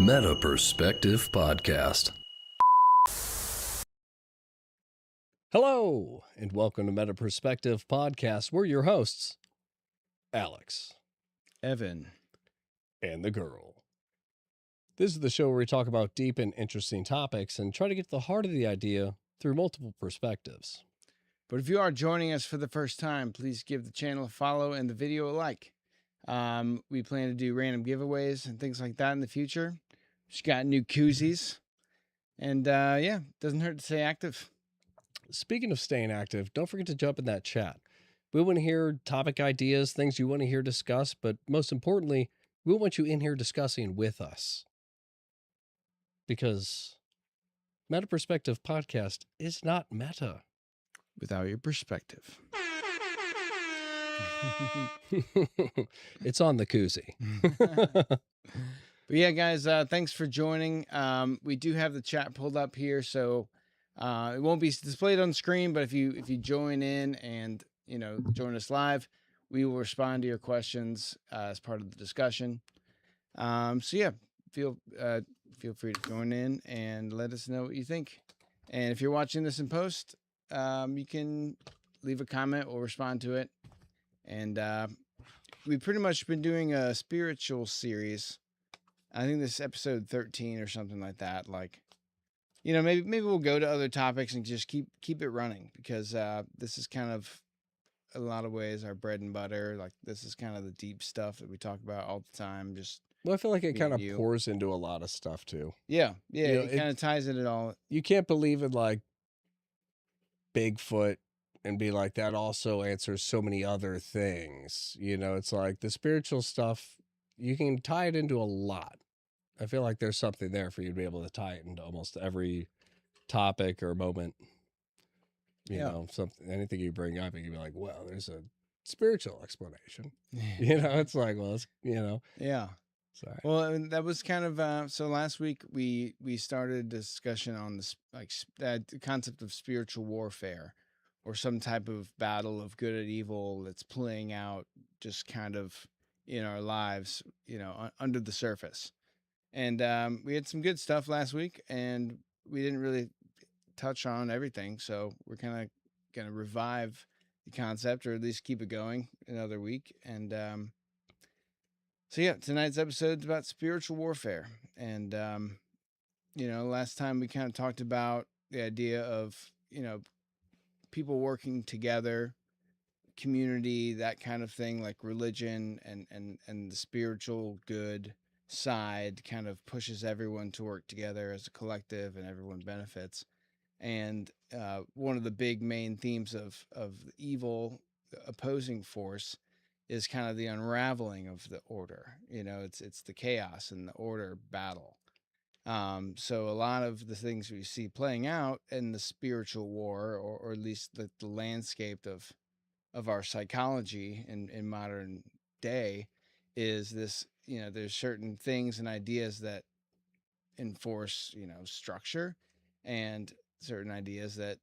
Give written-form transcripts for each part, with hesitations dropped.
Meta Perspective Podcast. Hello, and welcome to Meta Perspective Podcast. We're your hosts, Alex, Evan, and the girl. This is the show where we talk about deep and interesting topics and try to get to the heart of the idea through multiple perspectives. But if you are joining us for the first time, please give the channel a follow and the video a like. We plan to do random giveaways and things like that in the future. Just got new koozies. And yeah, doesn't hurt to stay active. Speaking of staying active, don't forget to jump in that chat. We want to hear topic ideas, things you want to hear discussed, but most importantly, we want you in here discussing with us. Because Meta Perspective Podcast is not meta. Without your perspective. It's on the koozie. But yeah, guys, thanks for joining. We do have the chat pulled up here, so it won't be displayed on screen, but if you join in and join us live, we will respond to your questions as part of the discussion. So yeah, feel free to join in and let us know what you think. And if you're watching this in post, you can leave a comment. We'll respond to it. And we've pretty much been doing a spiritual series. I think this is episode 13 or something like that. Like, maybe we'll go to other topics and just keep it running, because this is kind of, a lot of ways, our bread and butter. Like, this is kind of the deep stuff that we talk about all the time. Well, I feel like it kind of pours into a lot of stuff too. Yeah. It kind of ties in it all. You can't believe in like Bigfoot and be like, that also answers so many other things. It's like the spiritual stuff, you can tie it into a lot. I feel like there's something there for you to be able to tie it into almost every topic or moment. Something, anything you bring up, you can be like, well, there's a spiritual explanation. It's like, well, Yeah. Sorry. Well, and that was kind of so last week we started a discussion on this, like, the concept of spiritual warfare, or some type of battle of good and evil that's playing out just kind of in our lives, under the surface. And we had some good stuff last week, and we didn't really touch on everything, so we're kind of gonna revive the concept, or at least keep it going another week. And so yeah, tonight's episode is about spiritual warfare. And last time we kind of talked about the idea of people working together, community, that kind of thing, like religion and the spiritual good side kind of pushes everyone to work together as a collective, and everyone benefits. And one of the big main themes of the evil opposing force is kind of the unraveling of the order. It's the chaos and the order battle. So a lot of the things we see playing out in the spiritual war, or at least the landscape of our psychology in modern day, is this, there's certain things and ideas that enforce, structure, and certain ideas that,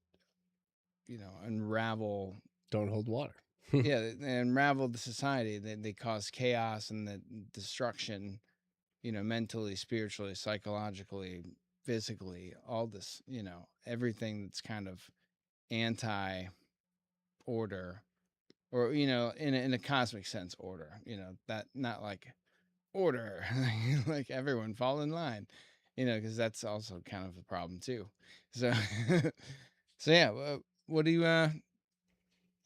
unravel. Don't hold water. Yeah, they unravel the society. They cause chaos and the destruction, mentally, spiritually, psychologically, physically, all this, everything that's kind of anti-order, or, in a cosmic sense, order, that, not like order, like everyone fall in line, because that's also kind of a problem too. So, so yeah, what do you,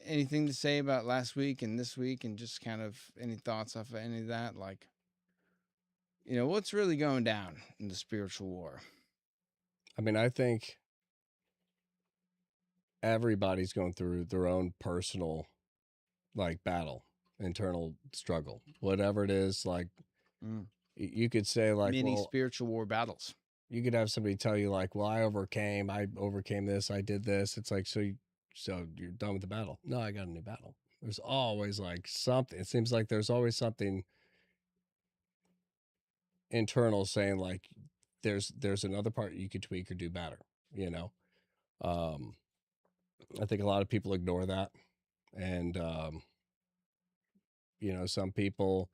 anything to say about last week and this week, and just kind of any thoughts off of any of that? Like, what's really going down in the spiritual war? I mean, I think everybody's going through their own personal, like, battle, internal struggle, whatever it is. Like, you could say, like, many spiritual war battles. You could have somebody tell you, like, well, I overcame this, I did this. It's like, so you're done with the battle? No, I got a new battle. There's always like something. It seems like there's always something internal saying, like, there's another part you could tweak or do better. I think a lot of people ignore that, and some people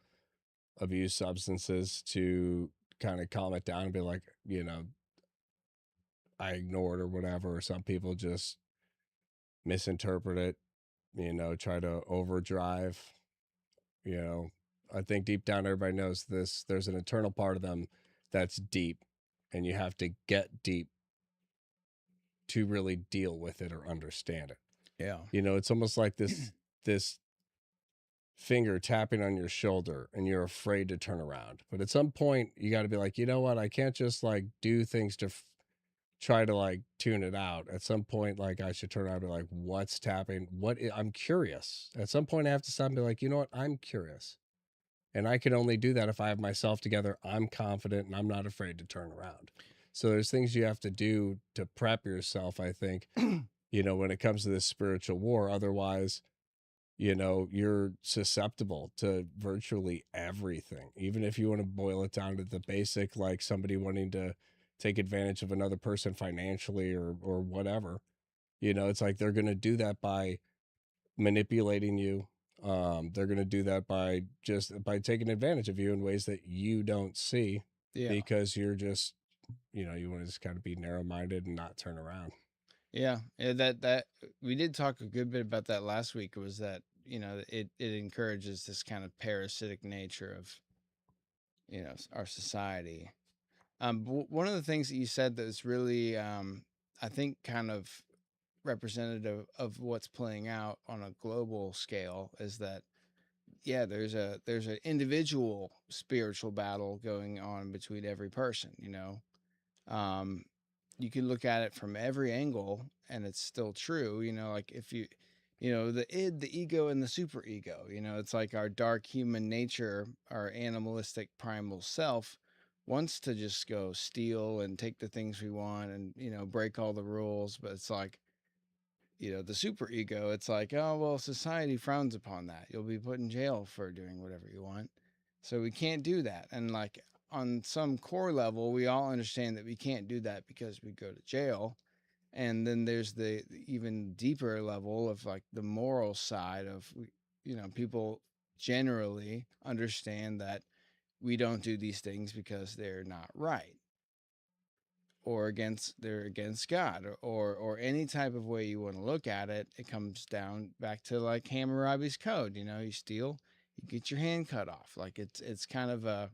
abuse substances to kind of calm it down and be like, I ignored or whatever. Or some people just misinterpret it, try to overdrive. I think deep down everybody knows this. There's an internal part of them that's deep, and you have to get deep to really deal with it or understand it. Yeah. It's almost like this finger tapping on your shoulder, and you're afraid to turn around. But at some point, you got to be like, you know what? I can't just like do things to try to like tune it out. At some point, like I should turn around and be like, what's tapping? I'm curious. At some point, I have to stop and be like, you know what? I'm curious. And I can only do that if I have myself together. I'm confident and I'm not afraid to turn around. So there's things you have to do to prep yourself, I think, when it comes to this spiritual war. Otherwise, you're susceptible to virtually everything. Even if you want to boil it down to the basic, like somebody wanting to take advantage of another person financially or whatever, it's like they're going to do that by manipulating you. They're going to do that by taking advantage of you in ways that you don't see, because you're just, you want to just kind of be narrow-minded and not turn around. Yeah, that we did talk a good bit about that last week. Was that it encourages this kind of parasitic nature of our society. One of the things that you said that is really I think kind of representative of what's playing out on a global scale is that there's an individual spiritual battle going on between every person. Um, you can look at it from every angle and it's still true. Like if you the id, the ego, and the super ego, it's like our dark human nature, our animalistic primal self wants to just go steal and take the things we want and break all the rules. But it's like the super ego, it's like, oh well, society frowns upon that, you'll be put in jail for doing whatever you want, so we can't do that. And like on some core level, we all understand that we can't do that because we go to jail. And then there's the even deeper level of like the moral side of, people generally understand that we don't do these things because they're not right or they're against God, or any type of way you want to look at it. It comes down back to like Hammurabi's code. You steal, you get your hand cut off. Like it's kind of the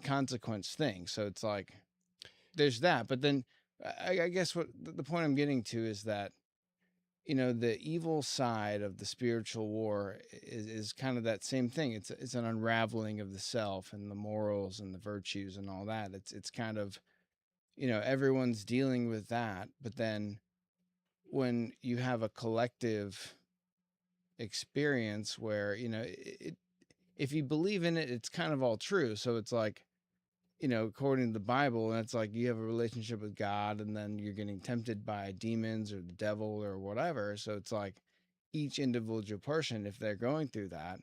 consequence thing. So it's like there's that. But then I guess what the point I'm getting to is that the evil side of the spiritual war is kind of that same thing. It's an unraveling of the self and the morals and the virtues and all that. It's kind of everyone's dealing with that. But then when you have a collective experience where if you believe in it, it's kind of all true. So it's like according to the Bible, and it's like you have a relationship with God, and then you're getting tempted by demons or the devil or whatever. So it's like each individual person, if they're going through that,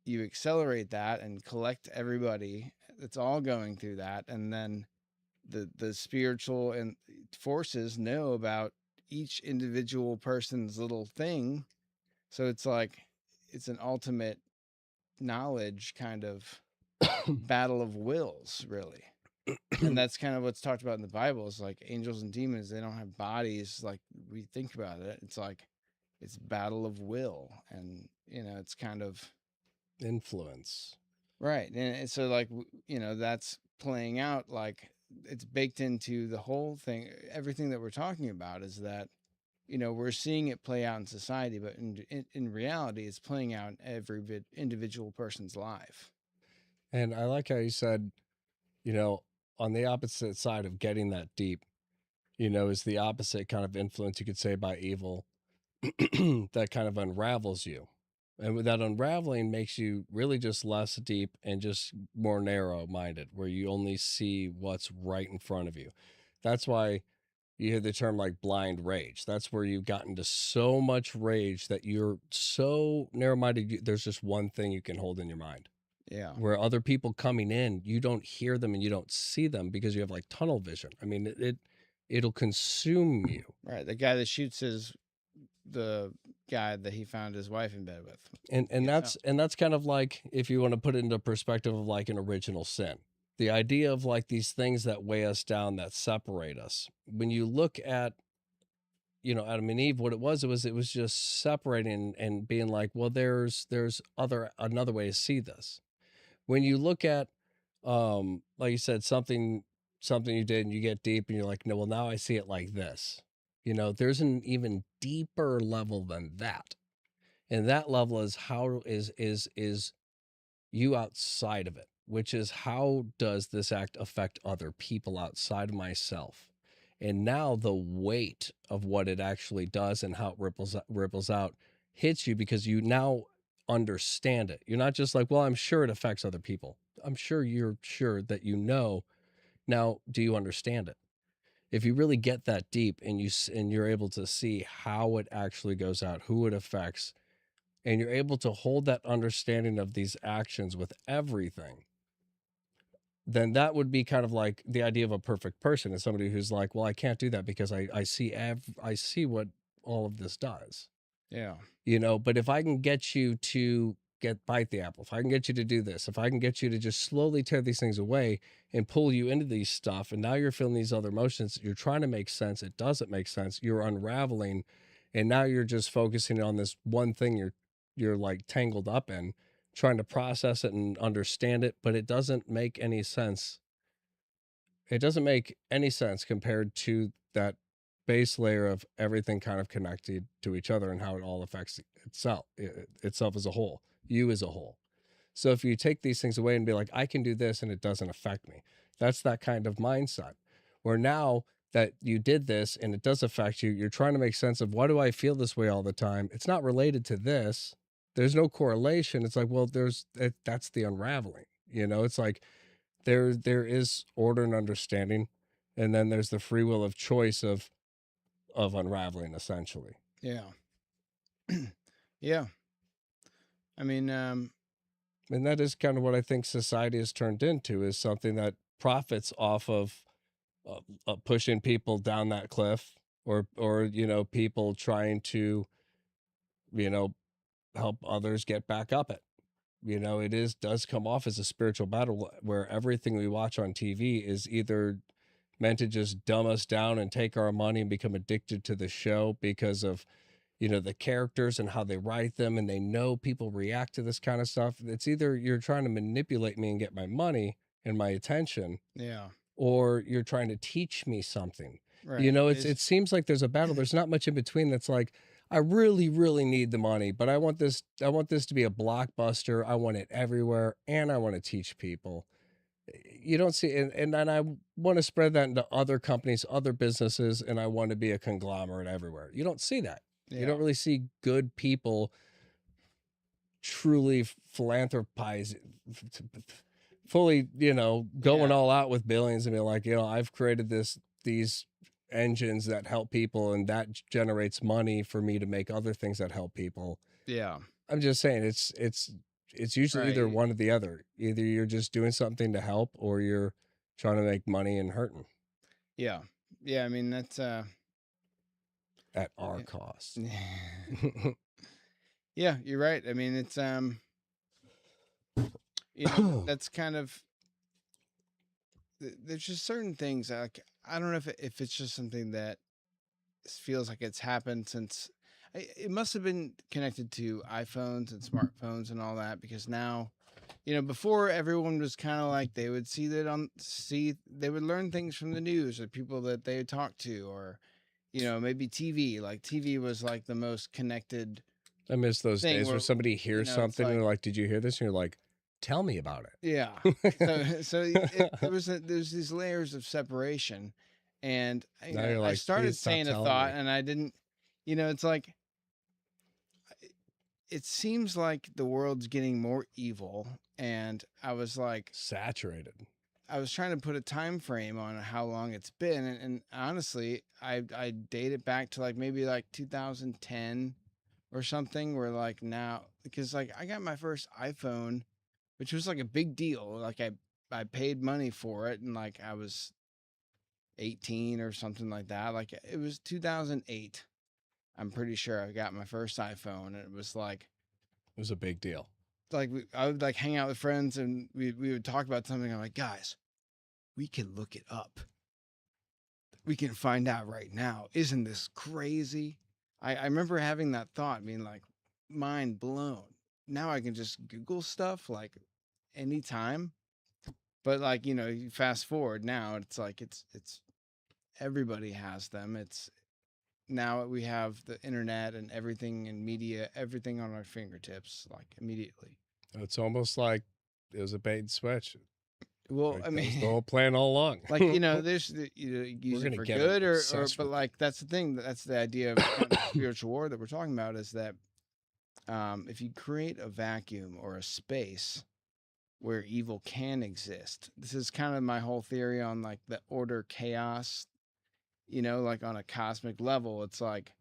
you accelerate that and collect everybody that's all going through that, and then the spiritual and forces know about each individual person's little thing. So it's like it's an ultimate knowledge kind of battle of wills, really. And that's kind of what's talked about in the Bible. Is like angels and demons, they don't have bodies like we think about it. It's like it's battle of will, and it's kind of Influence. right. And so like that's playing out, like it's baked into the whole thing. Everything that we're talking about is that we're seeing it play out in society, but in reality, it's playing out in every individual person's life. And I like how you said, on the opposite side of getting that deep, is the opposite kind of influence, you could say, by evil that kind of unravels you. And that unraveling makes you really just less deep and just more narrow-minded, where you only see what's right in front of you. That's why you hear the term like blind rage. That's where you've gotten to so much rage that you're so narrow-minded, there's just one thing you can hold in your mind. Yeah. Where other people coming in, you don't hear them and you don't see them because you have like tunnel vision. I mean, it'll consume you. Right. The guy that shoots the guy that he found his wife in bed with. And that's kind of like, if you want to put it into perspective of like an original sin. The idea of like these things that weigh us down, that separate us. When you look at, Adam and Eve, what it was just separating and being like, well, there's another way to see this. When you look at, like you said, something you did and you get deep and you're like, no, well, now I see it like this. There's an even deeper level than that. And that level is how is you outside of it, which is how does this act affect other people outside of myself? And now the weight of what it actually does and how it ripples out hits you because you now understand it. You're not just like, well, I'm sure it affects other people. I'm sure you're sure that Now, do you understand it? If you really get that deep and you're able to see how it actually goes out, who it affects, and you're able to hold that understanding of these actions with everything, then that would be kind of like the idea of a perfect person is somebody who's like, well, I can't do that because I see what all of this does. Yeah. But if I can get you to bite the apple, if I can get you to do this, if I can get you to just slowly tear these things away and pull you into these stuff, and now you're feeling these other emotions, you're trying to make sense, it doesn't make sense, you're unraveling, and now you're just focusing on this one thing you're like tangled up in, trying to process it and understand it, but it doesn't make any sense. It doesn't make any sense compared to that base layer of everything kind of connected to each other and how it all affects itself as a whole, you as a whole. So if you take these things away and be like, I can do this and it doesn't affect me, that's that kind of mindset where now that you did this and it does affect you, you're trying to make sense of, why do I feel this way all the time? It's not related to this. There's no correlation. It's like, well, that's the unraveling. It's like there is order and understanding, and then there's the free will of choice of unraveling, essentially. Yeah. Yeah. I mean, And that is kind of what I think society has turned into, is something that profits off of pushing people down that cliff, or people trying to help others get back up it. It does come off as a spiritual battle where everything we watch on TV is either meant to just dumb us down and take our money and become addicted to the show because of the characters and how they write them, and they know people react to this kind of stuff. It's either you're trying to manipulate me and get my money and my attention, yeah. or you're trying to teach me something. Right. It seems like there's a battle. There's not much in between. That's like, I really, really need the money, but I want this to be a blockbuster. I want it everywhere, and I want to teach people. You don't see, and I want to spread that into other companies, other businesses, and I want to be a conglomerate everywhere. You don't see that. Yeah. You don't really see good people truly philanthropize, fully, going all out with billions and be like, I've created these engines that help people, and that generates money for me to make other things that help people. Yeah. I'm just saying it's usually either Right. one or the other. Either you're just doing something to help, or you're trying to make money and hurting Yeah. Yeah. I mean, that's, at our yeah. cost. Yeah, you're right. I mean, it's, that's kind of, there's just certain things like, I don't know if it's just something that feels like it's happened since it must have been connected to iPhones and smartphones and all that, because now, before everyone was kind of like, they would they would learn things from the news or people that they would talk to, or, maybe TV. Like TV was like the most connected. I miss those thing days where where, somebody hears it's something and like, they're like, "Did you hear this?" And you're like, "Tell me about yeah. it." So there's these layers of separation, and Now you're I like, started "Please stop saying a telling thought, me." and I didn't. It's like, it seems like the world's getting more evil, and I was like, Saturated. I was trying to put a time frame on how long it's been, and honestly, I date it back to like maybe like 2010 or something, where like now, because like I got my first iPhone, which was like a big deal. Like I paid money for it, and like I was 18 or something like that. Like it was 2008. I'm pretty sure I got my first iPhone, and it was like, It was a big deal. I would like hang out with friends, and we would talk about something. I'm like, guys, we can look it up. We can find out right now. Isn't this crazy? I remember having that thought, being like, mind blown. Now I can just Google stuff like anytime. But like, you know, you fast forward now, it's like it's everybody has them. It's now we have the internet and everything and media, everything on our fingertips, like immediately. It's almost like it was a bait and switch. Well, Like, I that was mean, the whole plan all along. like, you know, there's you use gonna it for get good or obsessed but with like that's the thing. That's the idea of kind of spiritual war that we're talking about is that if you create a vacuum or a space where evil can exist, this is kind of my whole theory on like the order chaos. You know, like on a cosmic level, it's like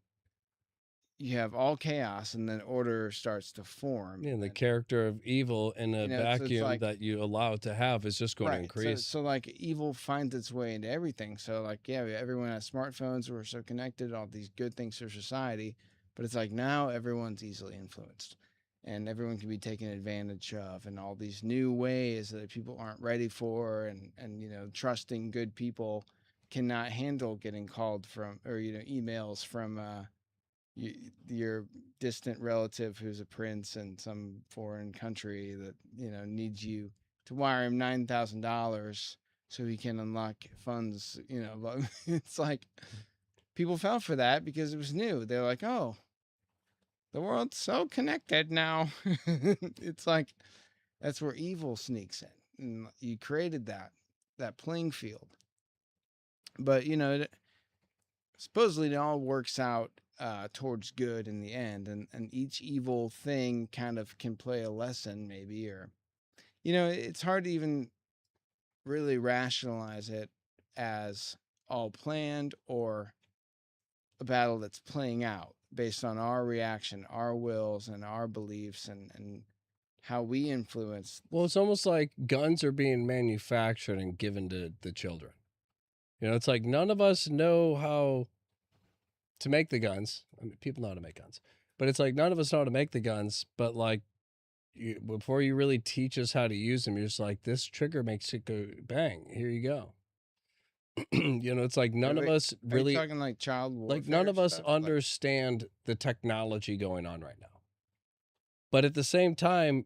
you have all chaos and then order starts to form. Yeah, and the And, character of evil in a you know, so it's vacuum like that you allow it to have is just going to right. increase. So like evil finds its way into everything. So like yeah, everyone has smartphones. We're so connected. All these good things for society, but it's like now everyone's easily influenced, and everyone can be taken advantage of, and all these new ways that people aren't ready for, and you know, trusting good people cannot handle getting called from or you know emails from your distant relative who's a prince in some foreign country that you know needs you to wire him $9,000 so he can unlock funds. You know, it's like people fell for that because it was new. They're like, oh, the world's so connected now. It's like that's where evil sneaks in, and you created that playing field. But you know, supposedly it all works out towards good in the end, and each evil thing kind of can play a lesson, maybe, or you know, it's hard to even really rationalize it as all planned or a battle that's playing out based on our reaction, our wills, and our beliefs, and how we influence. Well, it's almost like guns are being manufactured and given to the children. You know, it's like none of us know how to make the guns. I mean, people know how to make guns, but it's like none of us know how to make the guns. But like, before you really teach us how to use them, you're just like, this trigger makes it go bang. Here you go. You know, it's like none of Wait, us Are you really, talking like child warfare? like none of us stuff? Like- understand the technology going on right now. But at the same time,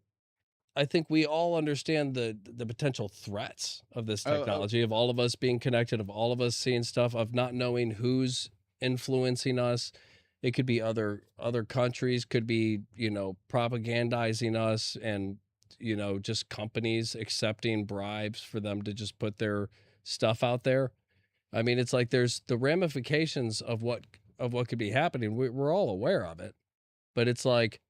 I think we all understand the potential threats of this Oh, technology, of all of us being connected, of all of us seeing stuff, of not knowing who's influencing us. It could be other countries, could be, you know, propagandizing us, and, you know, just companies accepting bribes for them to just put their stuff out there. I mean, it's like there's the ramifications of what could be happening. We're all aware of it, but it's like,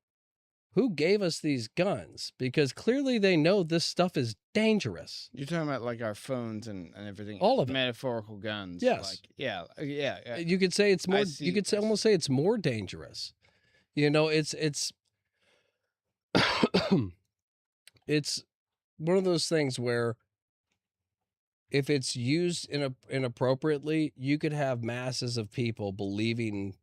who gave us these guns? Because clearly they know this stuff is dangerous. You're talking about like our phones and everything. All of it. Metaphorical guns. Yes. Like, yeah. You could say it's more. I see, You could say, I almost say it's more dangerous. You know, it's it's one of those things where if it's used inappropriately, you could have masses of people believing,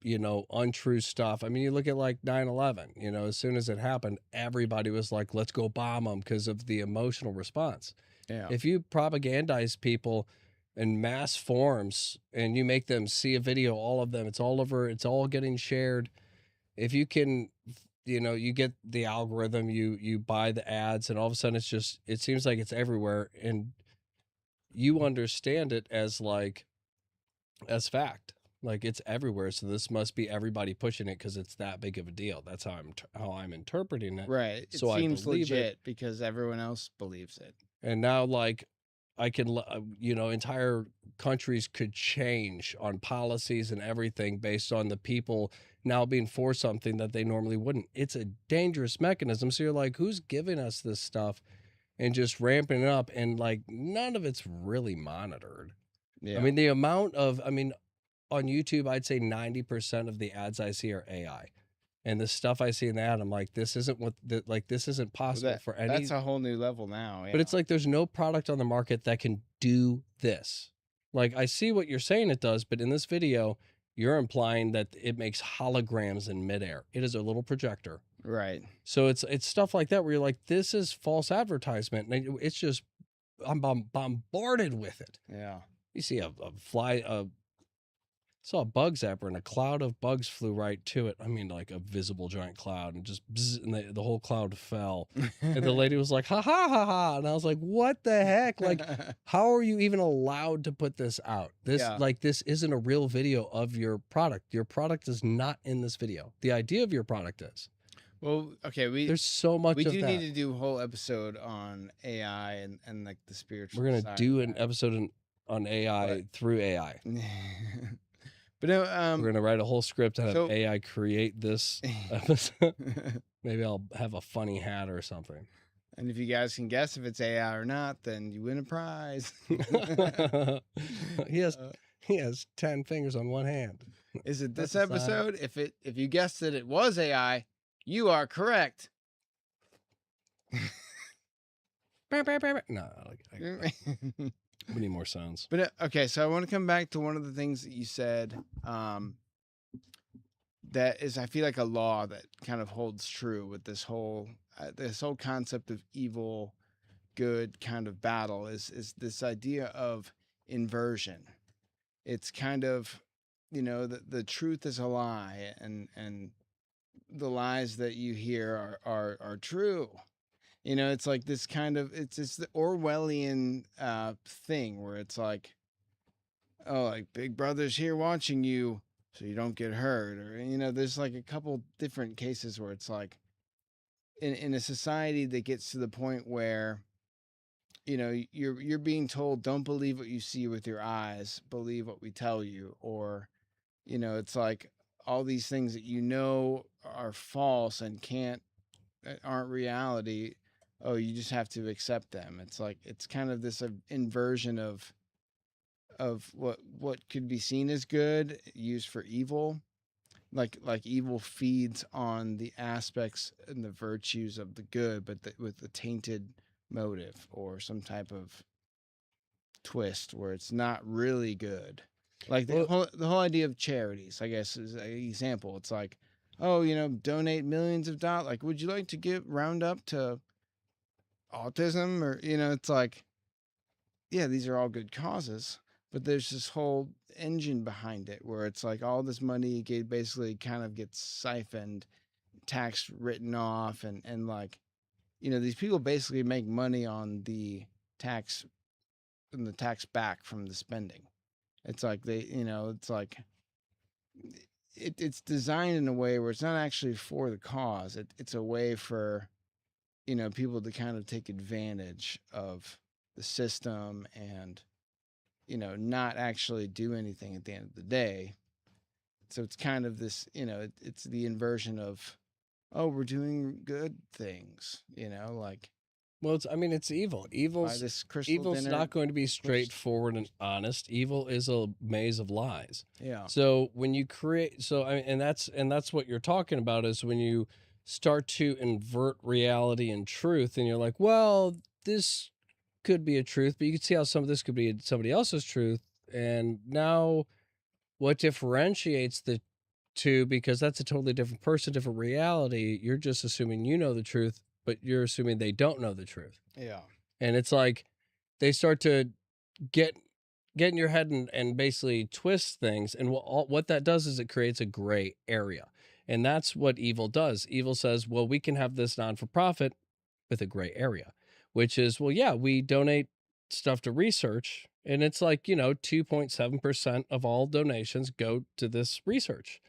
you know, untrue stuff. I mean, you look at like 9/11, you know, as soon as it happened, everybody was like, let's go bomb them because of the emotional response. Yeah. If you propagandize people in mass forms and you make them see a video, all of them, it's all over, it's all getting shared. If you can, you know, you get the algorithm, you buy the ads, and all of a sudden it seems like it's everywhere, and you understand it as like, as fact. Like, it's everywhere, so this must be everybody pushing it because it's that big of a deal. That's how I'm interpreting it. Right. It So I seems believe it. legit because everyone else believes it. And now, like, I can, you know, entire countries could change on policies and everything based on the people now being for something that they normally wouldn't. It's a dangerous mechanism. So you're like, who's giving us this stuff and just ramping it up? And like, none of it's really monitored. Yeah. I mean, the amount of, on YouTube, I'd say 90% of the ads I see are AI. And the stuff I see in the ad, I'm like, this isn't this isn't possible for any. That's a whole new level now. Yeah. But it's like there's no product on the market that can do this. Like, I see what you're saying it does, but in this video, you're implying that it makes holograms in midair. It is a little projector. right. So it's stuff like that where you're like, this is false advertisement. And it's just I'm bombarded with it. Yeah. You see a fly, saw a bug zapper and a cloud of bugs flew right to it. I mean, like a visible giant cloud, and just bzz, and the whole cloud fell. And the lady was like, ha ha ha ha. And I was like, what the heck? Like, how are you even allowed to put this out? This Yeah. like this isn't a real video of your product. Your product is not in this video. The idea of your product is. Well, okay, There's so much we of do that. need to do a whole episode on AI and like the spiritual. We're gonna side do of an that. episode on AI through AI. But no, We're gonna write a whole script and have so- AI create this episode. Maybe I'll have a funny hat or something. and if you guys can guess if it's AI or not, then you win a prize. he has 10 fingers on one hand. Is it this That's a sign. episode? If you guessed that it was AI, you are correct. No, we need more sounds. But okay, so I want to come back to one of the things that you said. That is, I feel like a law that kind of holds true with this whole concept of evil, good kind of battle is this idea of inversion. It's kind of, the truth is a lie, and the lies that you hear are true. It's like this kind of it's the Orwellian thing where it's like, oh, like Big Brother's here watching you so you don't get hurt, or there's like a couple different cases where it's like in a society that gets to the point where you're being told, don't believe what you see with your eyes, believe what we tell you, or it's like all these things that are false and aren't reality. Oh, you just have to accept them. It's like it's kind of this inversion of what could be seen as good used for evil. Like evil feeds on the aspects and the virtues of the good, but with the tainted motive or some type of twist where it's not really good. Like the whole idea of charities, I guess, is an example. It's like, oh, donate millions of dollars. Like, would you like to round up to autism? Or, it's like, yeah, these are all good causes, but there's this whole engine behind it where it's like all this money basically kind of gets siphoned, tax written off, and like, these people basically make money on the tax and the tax back from the spending. It's like it's like it's designed in a way where it's not actually for the cause. It's a way for people to kind of take advantage of the system and not actually do anything at the end of the day. So it's kind of this, it's the inversion of, oh, we're doing good things, like. Well, it's evil. Evil's not going to be straightforward and honest. Evil is a maze of lies. Yeah. So when you and that's what you're talking about is when you start to invert reality and truth, and you're like, well, this could be a truth, but you can see how some of this could be somebody else's truth. And now what differentiates the two, because that's a totally different person, different reality. You're just assuming you know the truth, but you're assuming they don't know the truth. Yeah. And it's like they start to get in your head and basically twist things. And what that does is it creates a gray area. And that's what evil does. Evil says, well, we can have this non-for-profit with a gray area, which is, well, yeah, we donate stuff to research. And it's like, 2.7% of all donations go to this research.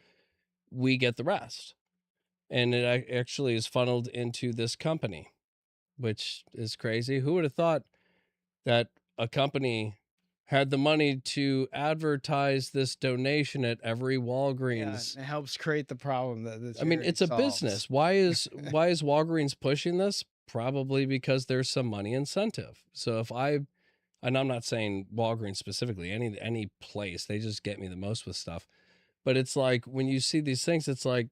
We get the rest. And it actually is funneled into this company, which is crazy. Who would have thought that a company had the money to advertise this donation at every Walgreens? Yeah, it helps create the problem that it's a business. Why is Walgreens pushing this? Probably because there's some money incentive. So and I'm not saying Walgreens specifically, any place, they just get me the most with stuff. But it's like when you see these things, it's like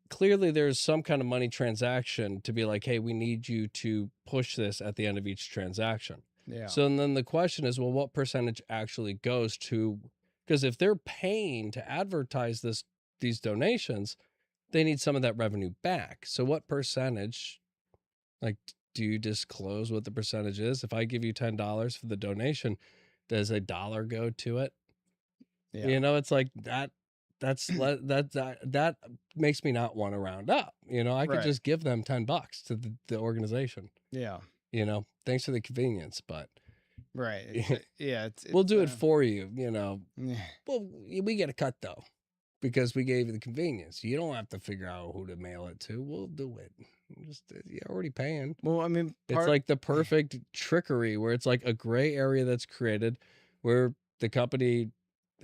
clearly there's some kind of money transaction to be like, hey, we need you to push this at the end of each transaction. Yeah. So and then the question is, well, what percentage actually goes to, because if they're paying to advertise these donations, they need some of that revenue back. So what percentage, like, do you disclose what the percentage is? If I give you $10 for the donation, does $1 go to it? Yeah. You know, it's like that. That makes me not want to round up. You know, I could Right. just give them $10 to the organization. Yeah. You know, thanks for the convenience, but Right. It's we'll do it for you. You know, yeah. well, we get a cut though because we gave you the convenience. You don't have to figure out who to mail it to. We'll do it. Just you're already paying. Well, I mean, It's like the perfect trickery where it's like a gray area that's created where the company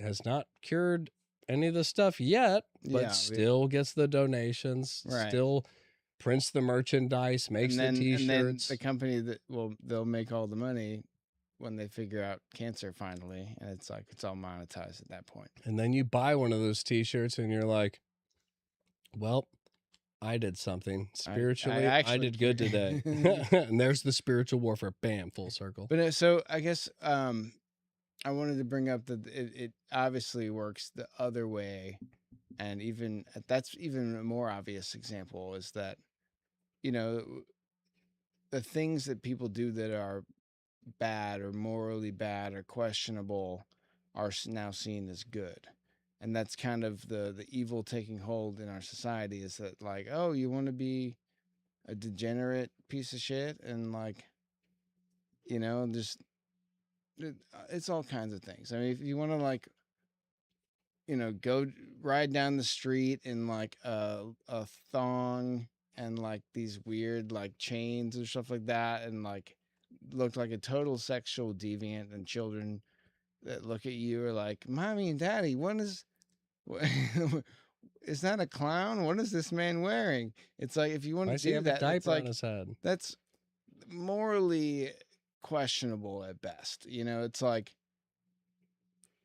has not cured any of the stuff yet, but still gets the donations, still prints the merchandise, makes the t-shirts. And then the company they'll make all the money when they figure out cancer finally, and it's like it's all monetized at that point. And then you buy one of those t-shirts and you're like, well, I did something spiritually. I did good today. And there's the spiritual warfare. Bam, full circle. But so I guess I wanted to bring up that it obviously works the other way, and even that's even a more obvious example is that, you know, the things that people do that are bad or morally bad or questionable are now seen as good. And that's kind of the evil taking hold in our society is that like, oh, you want to be a degenerate piece of shit and like, you know, just it's all kinds of things. I mean, if you want to like, you know, go ride down the street in like a thong and like these weird like chains or stuff like that and like look like a total sexual deviant, and children that look at you are like, mommy and daddy, is that a clown? What is this man wearing? It's like, if you want to do that, it's like, on his head? That's morally questionable at best. You know, it's like,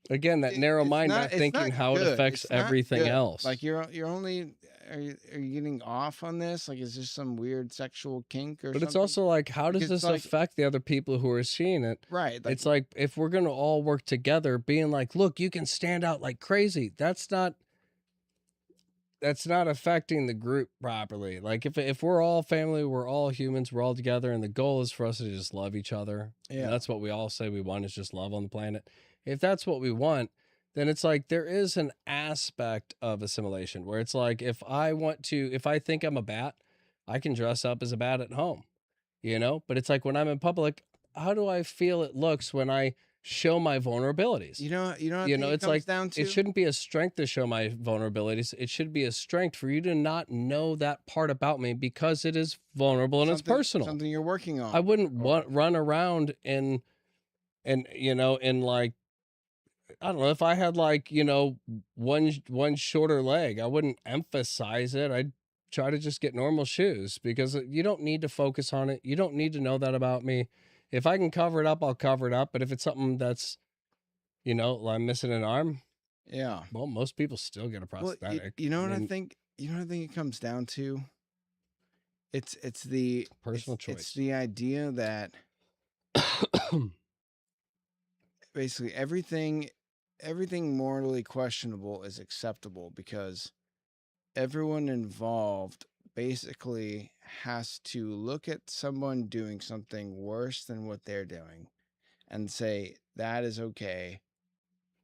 again, that narrow mind, not thinking how it affects everything else. Like you're only, are you getting off on this? Like, is this some weird sexual kink or something? But it's also like, how does this affect the other people who are seeing it? Right. Like, it's like, if we're going to all work together, being like, look, you can stand out like crazy. That's not affecting the group properly. Like if we're all family, we're all humans, we're all together, and the goal is for us to just love each other. Yeah. And that's what we all say we want, is just love on the planet. If that's what we want, then it's like there is an aspect of assimilation where it's like, if I think I'm a bat, I can dress up as a bat at home, you know? But it's like when I'm in public, how do I feel it looks when I show my vulnerabilities? You know, it's like, it shouldn't be a strength to show my vulnerabilities. It should be a strength for you to not know that part about me because it is vulnerable and it's personal. Something you're working on. I wouldn't run around in like, I don't know, if I had like, you know, one shorter leg, I wouldn't emphasize it. I'd try to just get normal shoes because you don't need to focus on it. You don't need to know that about me. If I can cover it up, I'll cover it up. But if it's something that's, you know, I'm missing an arm. Yeah. Well, most people still get a prosthetic. Well, you know what I think? You know what I think it comes down to? It's the personal choice. It's the idea that basically everything morally questionable is acceptable because everyone involved basically has to look at someone doing something worse than what they're doing and say, that is okay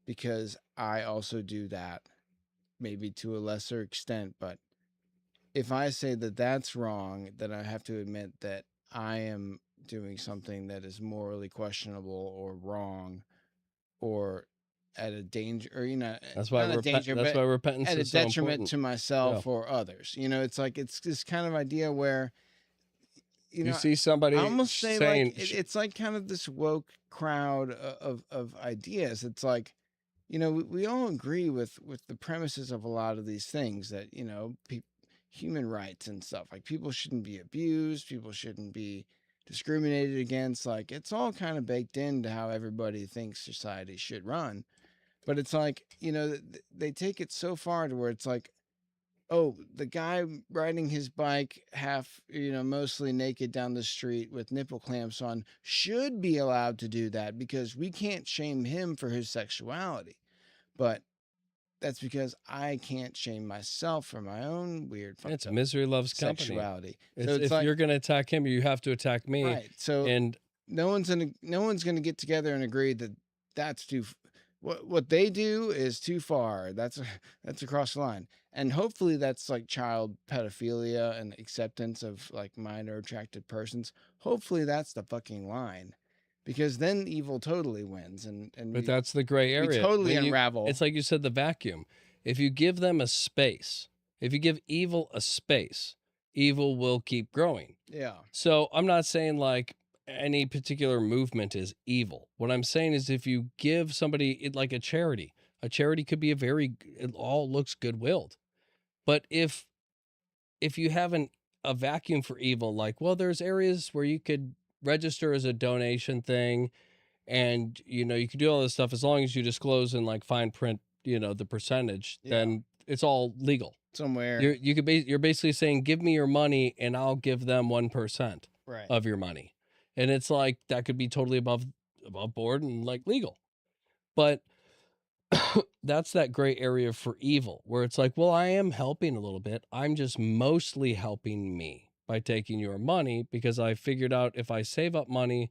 because I also do that, maybe to a lesser extent. But if I say that that's wrong, then I have to admit that I am doing something that is morally questionable or wrong or at a danger, or, you know, that's why repentance at a is detriment so to myself or others. You know, it's like, it's this kind of idea where, you see somebody I almost say saying, like, it's like kind of this woke crowd of ideas. It's like, you know, we all agree with the premises of a lot of these things that, you know, human rights and stuff, like people shouldn't be abused, people shouldn't be discriminated against. Like, it's all kind of baked into how everybody thinks society should run. But it's like, you know, they take it so far to where it's like, oh, the guy riding his bike half, you know, mostly naked down the street with nipple clamps on should be allowed to do that because we can't shame him for his sexuality. But that's because I can't shame myself for my own weird It's fucked up misery loves company. sexuality. It's, So it's if like, you're going to attack him, you have to attack me. right. So And no one's gonna get together and agree that that's what they do is too far. That's across the line. And hopefully that's like child pedophilia and acceptance of like minor attracted persons. Hopefully that's the fucking line. Because then evil totally wins, and but that's the gray we area. totally Then unravel. it's like you said, the vacuum. If you give them a space, if you give evil a space, evil will keep growing. Yeah. So I'm not saying like any particular movement is evil. What I'm saying is if you give somebody like a charity could be it all looks good-willed. But if you have a vacuum for evil, like, well, there's areas where you could register as a donation thing, and you can do all this stuff as long as you disclose in like fine print, the percentage, then it's all legal. Somewhere. You're basically saying, give me your money and I'll give them 1% Right. of your money. And it's like that could be totally above board and like legal. But that's that gray area for evil where it's like, well, I am helping a little bit. I'm just mostly helping me by taking your money because I figured out if I save up money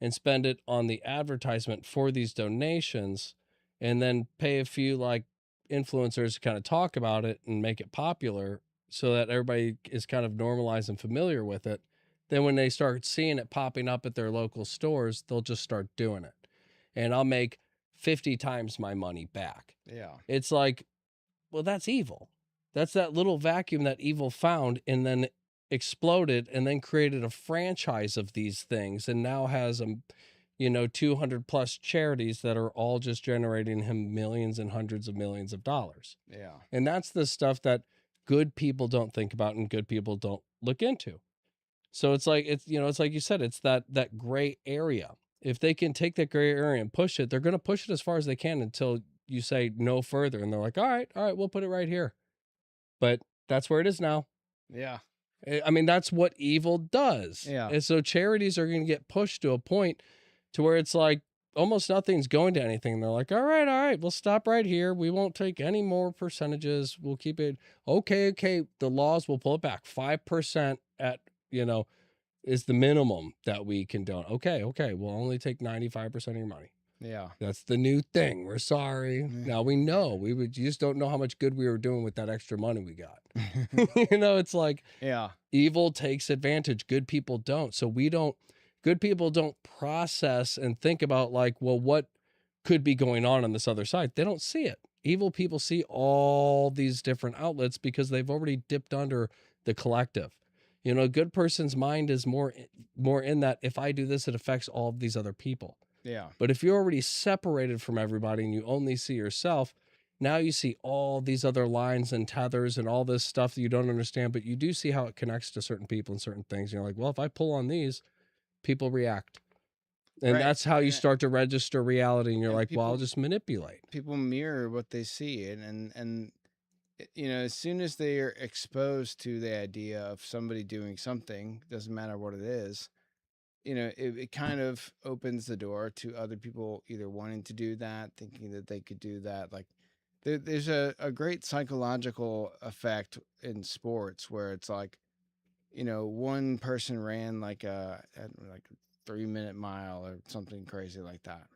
and spend it on the advertisement for these donations and then pay a few like influencers to kind of talk about it and make it popular so that everybody is kind of normalized and familiar with it, then when they start seeing it popping up at their local stores, they'll just start doing it. And I'll make 50 times my money back. Yeah. It's like, well, that's evil. That's that little vacuum that evil found and then exploded and then created a franchise of these things and now has 200 plus charities that are all just generating him millions and hundreds of millions of dollars. Yeah. And that's the stuff that good people don't think about and good people don't look into. So it's like it's like you said, it's that gray area. If they can take that gray area and push it, they're going to push it as far as they can until you say no further. And they're like, all right, we'll put it right here. But that's where it is now. Yeah. I mean, that's what evil does. Yeah. And so charities are going to get pushed to a point to where it's like almost nothing's going to anything. They're like, all right, we'll stop right here. We won't take any more percentages. We'll keep it. Okay. The laws will pull it back. 5% at, is the minimum that we condone. Okay. We'll only take 95% of your money. Yeah. That's the new thing. We're sorry. Now we know you just don't know how much good we were doing with that extra money we got. It's like, yeah, evil takes advantage. Good people don't. So good people don't process and think about like, well, what could be going on this other side? They don't see it. Evil people see all these different outlets because they've already dipped under the collective. A good person's mind is more in that if I do this, it affects all of these other people. Yeah. But if you're already separated from everybody and you only see yourself, now you see all these other lines and tethers and all this stuff that you don't understand, but you do see how it connects to certain people and certain things. And you're like, well, if I pull on these, people react. And Right. that's how you start to register reality. And you're like, well, I'll people- just manipulate. People mirror what they see, and as soon as they are exposed to the idea of somebody doing something, doesn't matter what it is, it kind of opens the door to other people either wanting to do that, thinking that they could do that. Like there's a great psychological effect in sports where it's like, one person ran like a 3-minute mile or something crazy like that.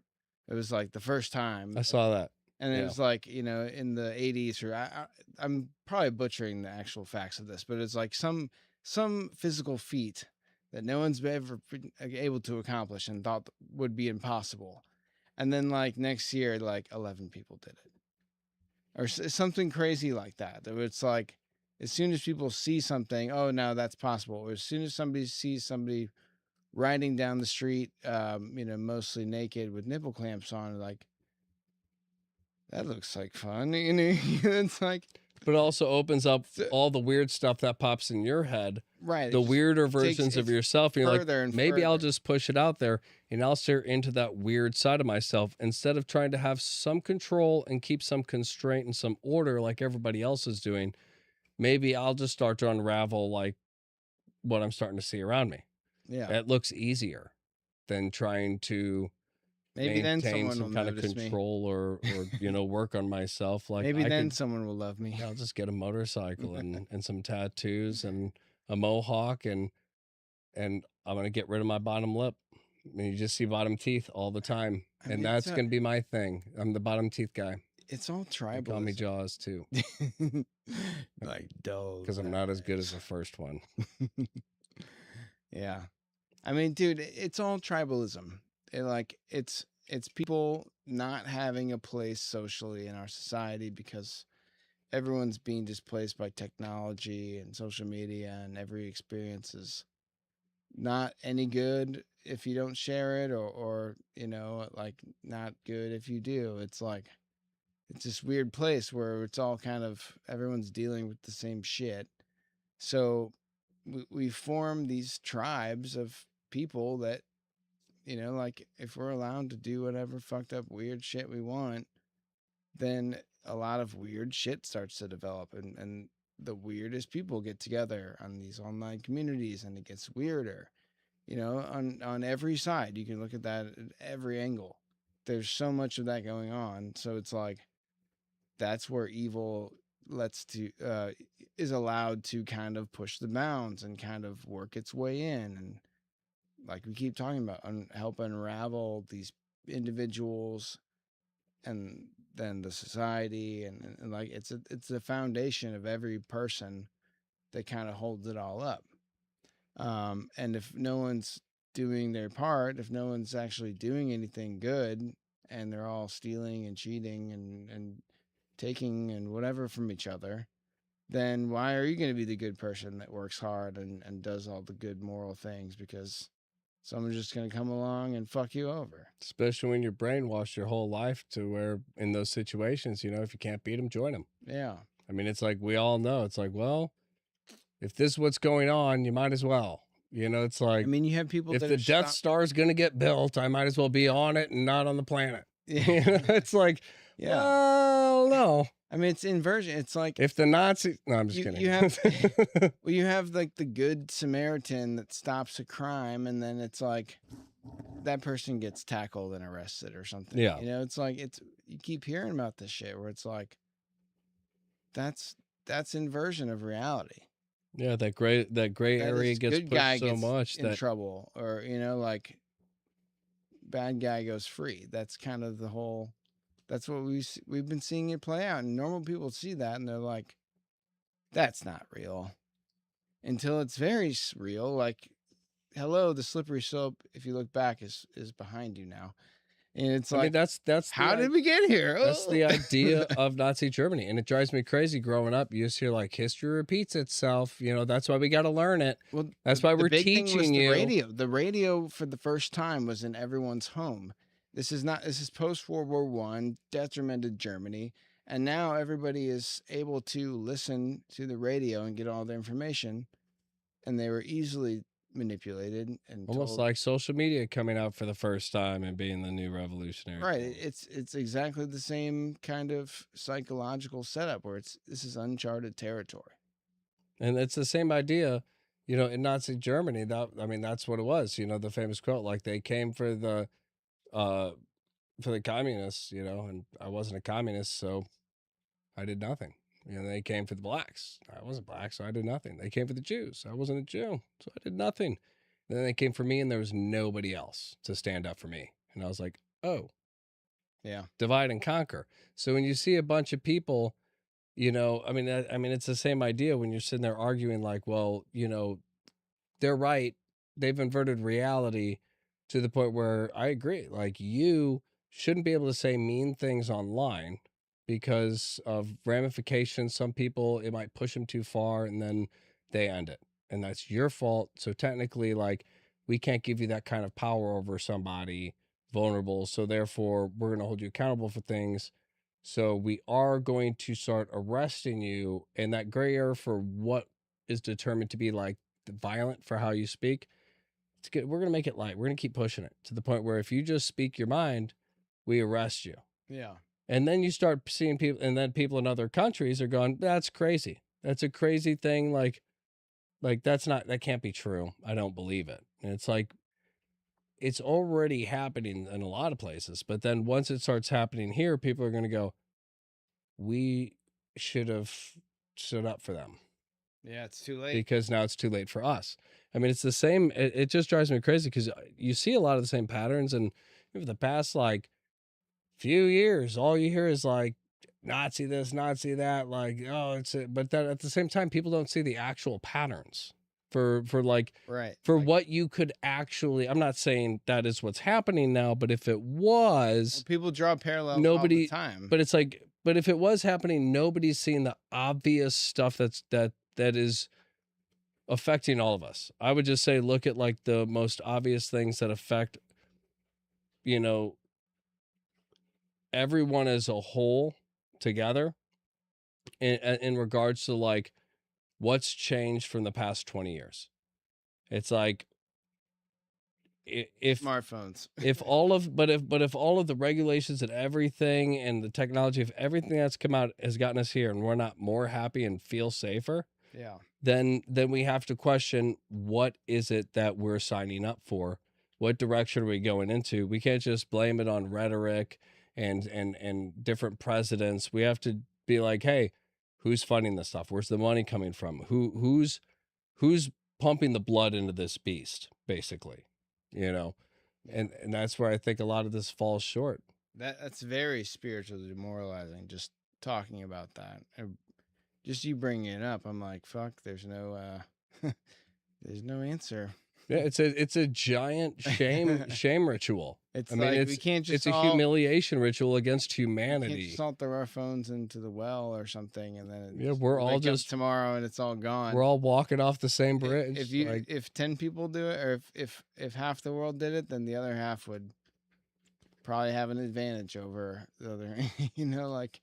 It was like the first time. I saw that. And it Yeah. was like, in the 80s, or I'm probably butchering the actual facts of this, but it's like some physical feat that no one's ever been able to accomplish and thought would be impossible. And then like next year, like 11 people did it. Or something crazy like that. That it's like, as soon as people see something, oh, now that's possible. Or as soon as somebody sees somebody riding down the street, mostly naked with nipple clamps on, like, that looks like fun. It's like, But it also opens up all the weird stuff that pops in your head. right. The weirder versions of yourself. And you're like, maybe I'll just push it out there and I'll stare into that weird side of myself instead of trying to have some control and keep some constraint and some order like everybody else is doing. Maybe I'll just start to unravel like what I'm starting to see around me. Yeah. It looks easier than trying to Maybe then maintain someone some will kind of notice me. control or work on myself. Like Maybe I then could, someone will love me. I'll just get a motorcycle and some tattoos and a mohawk and I'm gonna get rid of my bottom lip. I mean, you just see bottom teeth all the time, I and mean, that's gonna be my thing. I'm the bottom teeth guy. it's all They call me tribalism. Jaws too, Like dull. because I'm not as good as the first one. Yeah. I mean, dude, it's all tribalism. It's people not having a place socially in our society because everyone's being displaced by technology and social media, and every experience is not any good if you don't share it, or like not good if you do. It's like it's this weird place where it's all kind of everyone's dealing with the same shit. So we form these tribes of people that, like if we're allowed to do whatever fucked up weird shit we want, then a lot of weird shit starts to develop, and the weirdest people get together on these online communities, and it gets weirder. On every side, you can look at that at every angle. There's so much of that going on, so it's like that's where evil is allowed to kind of push the bounds and kind of work its way in, and like we keep talking about, help unravel these individuals and then the society, and like it's the foundation of every person that kind of holds it all up. And if no one's doing their part, if no one's actually doing anything good, and they're all stealing and cheating and taking and whatever from each other, then why are you going to be the good person that works hard and does all the good moral things? Because someone's just going to come along and fuck you over. Especially when you're brainwashed your whole life to where in those situations, if you can't beat them, join them. Yeah. I mean, it's like we all know. It's like, well, if this is what's going on, you might as well. It's like, I mean, you have people if that the are Death Star is going to get built, I might as well be on it and not on the planet. Yeah. It's like, Yeah. well, no. I mean, it's inversion. It's like If the Nazis, no, I'm just you, kidding. you have well, you have like the good Samaritan that stops a crime, and then it's like that person gets tackled and arrested or something. Yeah. It's like you keep hearing about this shit where it's like that's inversion of reality. Yeah, that gray area gets good pushed guy so gets much in that trouble, or like bad guy goes free. That's kind of the whole. That's what we've been seeing it play out, and normal people see that and they're like, "That's not real," until it's very real. Like, hello, the slippery slope, if you look back, is behind you now, and it's I like, mean, that's how did we get here? That's the idea of Nazi Germany, and it drives me crazy. Growing up, you just hear like history repeats itself. That's why we got to learn it. Well, that's why we're big thing was teaching the you. radio. The radio for the first time was in everyone's home. This is post World War I, detrimented Germany, and now everybody is able to listen to the radio and get all their information, and they were easily manipulated and Almost told, like social media coming out for the first time and being the new revolutionary. right. thing. It's exactly the same kind of psychological setup where this is uncharted territory. And it's the same idea, in Nazi Germany. That's what it was. The famous quote, like they came for the communists, and I wasn't a communist, so I did nothing. They came for the blacks. I wasn't black, so I did nothing. They came for the Jews. I wasn't a Jew, so I did nothing. And then they came for me, and there was nobody else to stand up for me. And I was like, oh, yeah, divide and conquer. So when you see a bunch of people, it's the same idea when you're sitting there arguing like, well, they're right. They've inverted reality to the point where I agree. Like, you shouldn't be able to say mean things online because of ramifications. Some people, it might push them too far and then they end it. And that's your fault. So technically, like, we can't give you that kind of power over somebody vulnerable. So therefore, we're going to hold you accountable for things. So we are going to start arresting you, and that gray area for what is determined to be like violent for how you speak. It's good. We're going to make it light. We're going to keep pushing it to the point where if you just speak your mind, we arrest you. yeah. And then you start seeing people, and then people in other countries are going, that's crazy. That's a crazy thing. Like that can't be true. I don't believe it. And it's like, it's already happening in a lot of places. But then once it starts happening here, people are going to go, we should have stood up for them. Yeah, it's too late. Because now it's too late for us. I mean, it's the same. It just drives me crazy because you see a lot of the same patterns. And over the past like few years, all you hear is like Nazi this, Nazi that. Like, oh, but then at the same time, people don't see the actual patterns for like Right. for Like, what you could actually. I'm not saying that is what's happening now, but if it was, people draw parallels all nobody- the time. but it's like, but if it was happening, nobody's seeing the obvious stuff that is affecting all of us. I would just say look at like the most obvious things that affect, you know, everyone as a whole together in regards to like what's changed from the past 20 years. It's like if Smartphones. if all of if all of the regulations and everything and the technology, if everything that's come out has gotten us here and we're not more happy and feel safer, Yeah. then we have to question what is it that we're signing up for? What direction are we going into? We can't just blame it on rhetoric and different presidents. We have to be like, hey, who's funding this stuff? Where's the money coming from? Who's pumping the blood into this beast, basically, you know? And that's where I think a lot of this falls short. That's very spiritually demoralizing. Just talking about that, just you bringing it up, I'm like, fuck. There's no, there's no answer. Yeah, it's a giant shame ritual. It's I mean, like we can't just it's a humiliation ritual against we can't humanity. just all throw our phones into the well or something, and then Yeah, we're all wake up just tomorrow and it's all gone. we're all walking off the same bridge. If 10 people do it, or if half the world did it, then the other half would probably have an advantage over the other. Like,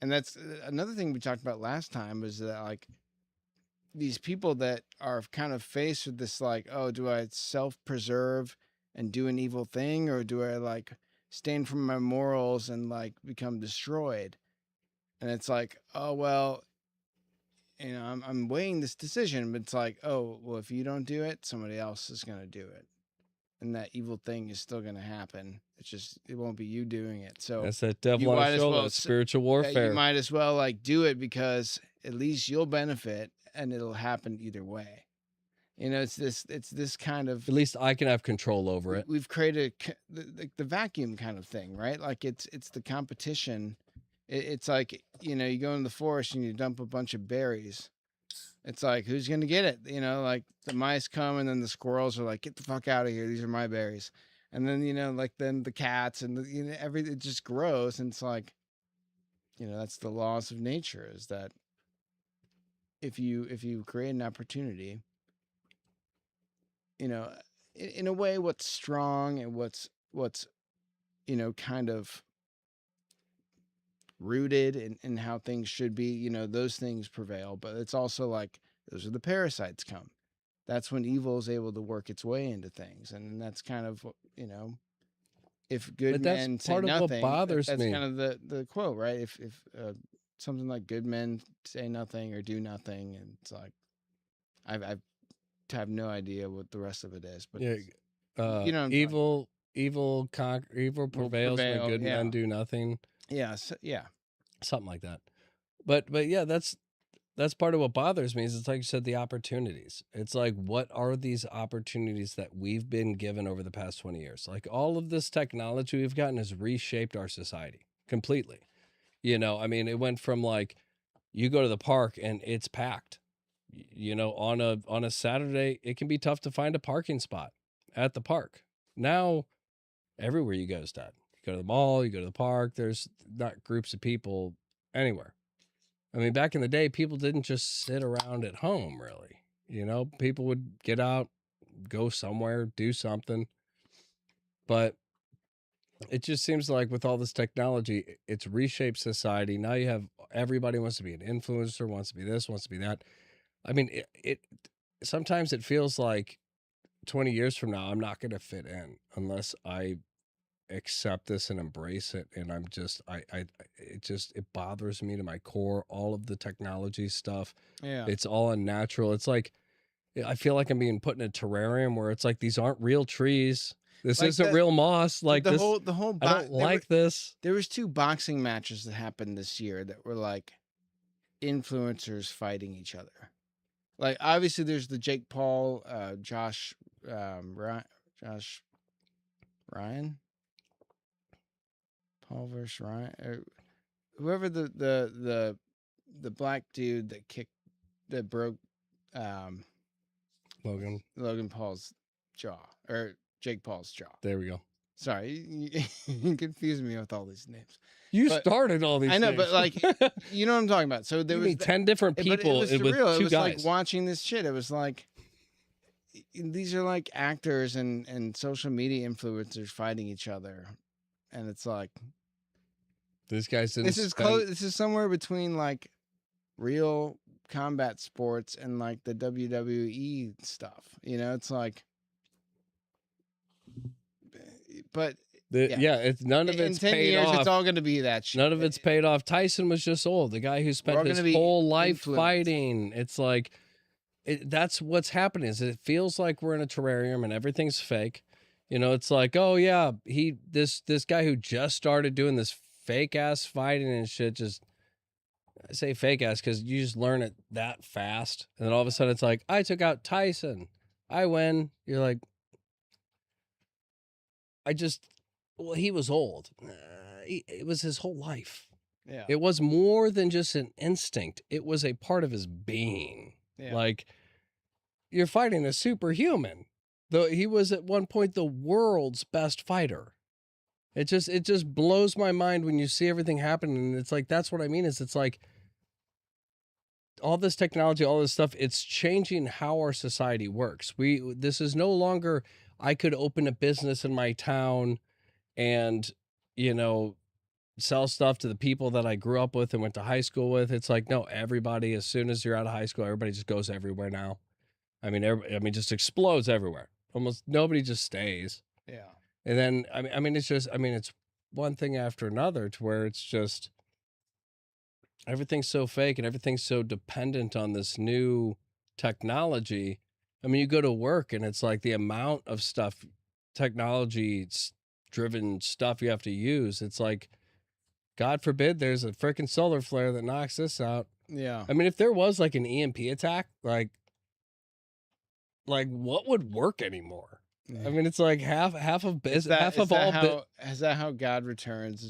and that's another thing we talked about last time, was that like these people that are kind of faced with this, like, oh, do I self-preserve and do an evil thing, or do I like stand for my morals and like become destroyed? And it's like, oh well, I'm weighing this decision, but it's like, oh well, if you don't do it, somebody else is gonna do it, and that evil thing is still gonna happen. It's just it won't be you doing it. So That's that devil you on might his as shoulder, well that's spiritual warfare. you might as well like do it, because at least you'll benefit, and it'll happen either way. It's this kind of, At least I can have control over it. we've created the vacuum kind of thing, right? Like it's the competition. It's like, you go in the forest and you dump a bunch of berries. It's like, who's gonna get it? Like the mice come, and then the squirrels are like, get the fuck out of here. These are my berries. And then, like then the cats and everything, it just grows. And it's like, that's the laws of nature, is that if you create an opportunity, in a way, what's strong and what's kind of rooted in how things should be, those things prevail. But it's also like, those are the parasites come. That's when evil is able to work its way into things. And that's kind of, if good men say part of nothing, what bothers that's me. kind of the quote, right? If something like good men say nothing or do nothing, and it's like, I have no idea what the rest of it is, but Yeah, evil evil prevails when prevail, good yeah. men do nothing. yeah, Something like that. But yeah, that's part of what bothers me, is it's like you said, the opportunities. It's like, what are these opportunities that we've been given over the past 20 years? Like, all of this technology we've gotten has reshaped our society completely. I mean, it went from like, you go to the park and it's packed. On a Saturday, it can be tough to find a parking spot at the park. Now, everywhere you go is that. You go to the mall, you go to the park, there's not groups of people anywhere. I mean, back in the day, people didn't just sit around at home, really. People would get out, go somewhere, do something. But it just seems like with all this technology, it's reshaped society. Now you have everybody wants to be an influencer, wants to be this, wants to be that. I mean, it sometimes it feels like 20 years from now, I'm not going to fit in unless I accept this and embrace it. And I'm just, it bothers me to my core. All of the technology stuff, yeah. it's all unnatural. It's like I feel like I'm being put in a terrarium where it's like these aren't real trees. This Like isn't real moss. Like the this, whole I don't like this. There was 2 boxing matches that happened this year that were like influencers fighting each other. Like obviously there's the Jake Paul, Josh Ryan, Paul versus Ryan, or whoever the black dude that broke Logan Paul's jaw, or Jake Paul's jaw. There we go. Sorry, you confused me with all these names. You started all these. I know, names. but like, you know what I'm talking about. So there was 10 different people. But it was surreal. It was guys. like watching this shit. It was like these are like actors and social media influencers fighting each other, and it's like this guy's. This is close. This is somewhere between like real combat sports and like the WWE stuff. You know, it's like, but. It's none of it's paid off. It's all going to be that shit. None of it's paid off. Tyson was just old. The guy who spent his whole life fighting. It's like, that's what's happening. Is it feels like we're in a terrarium and everything's fake. You know, it's like, oh yeah, this guy who just started doing this fake ass fighting and shit. Just I say fake ass because you just learn it that fast, and then all of a sudden it's like, I took out Tyson, I win. You're like, well, he was old. It was his whole life. Yeah. It was more than just an instinct. It was a part of his being. Yeah. Like, you're fighting a superhuman. Though he was at one point the world's best fighter. It just blows my mind when you see everything happen. And it's like, that's what I mean, is it's like all this technology, all this stuff, it's changing how our society works. This is no longer, I could open a business in my town and, you know, sell stuff to the people that I grew up with and went to high school with. It's like, no, everybody, as soon as you're out of high school, everybody just goes everywhere now. I mean, just explodes everywhere. Almost nobody just stays. Yeah. And then, it's one thing after another to where it's just, everything's so fake and everything's so dependent on this new technology. I mean, you go to work and it's like the amount of stuff, technology driven stuff you have to use. It's like, God forbid there's a freaking solar flare that knocks this out. Yeah. I mean, if there was like an EMP attack, like what would work anymore? Yeah. I mean, it's like half of business, Is that how God returns?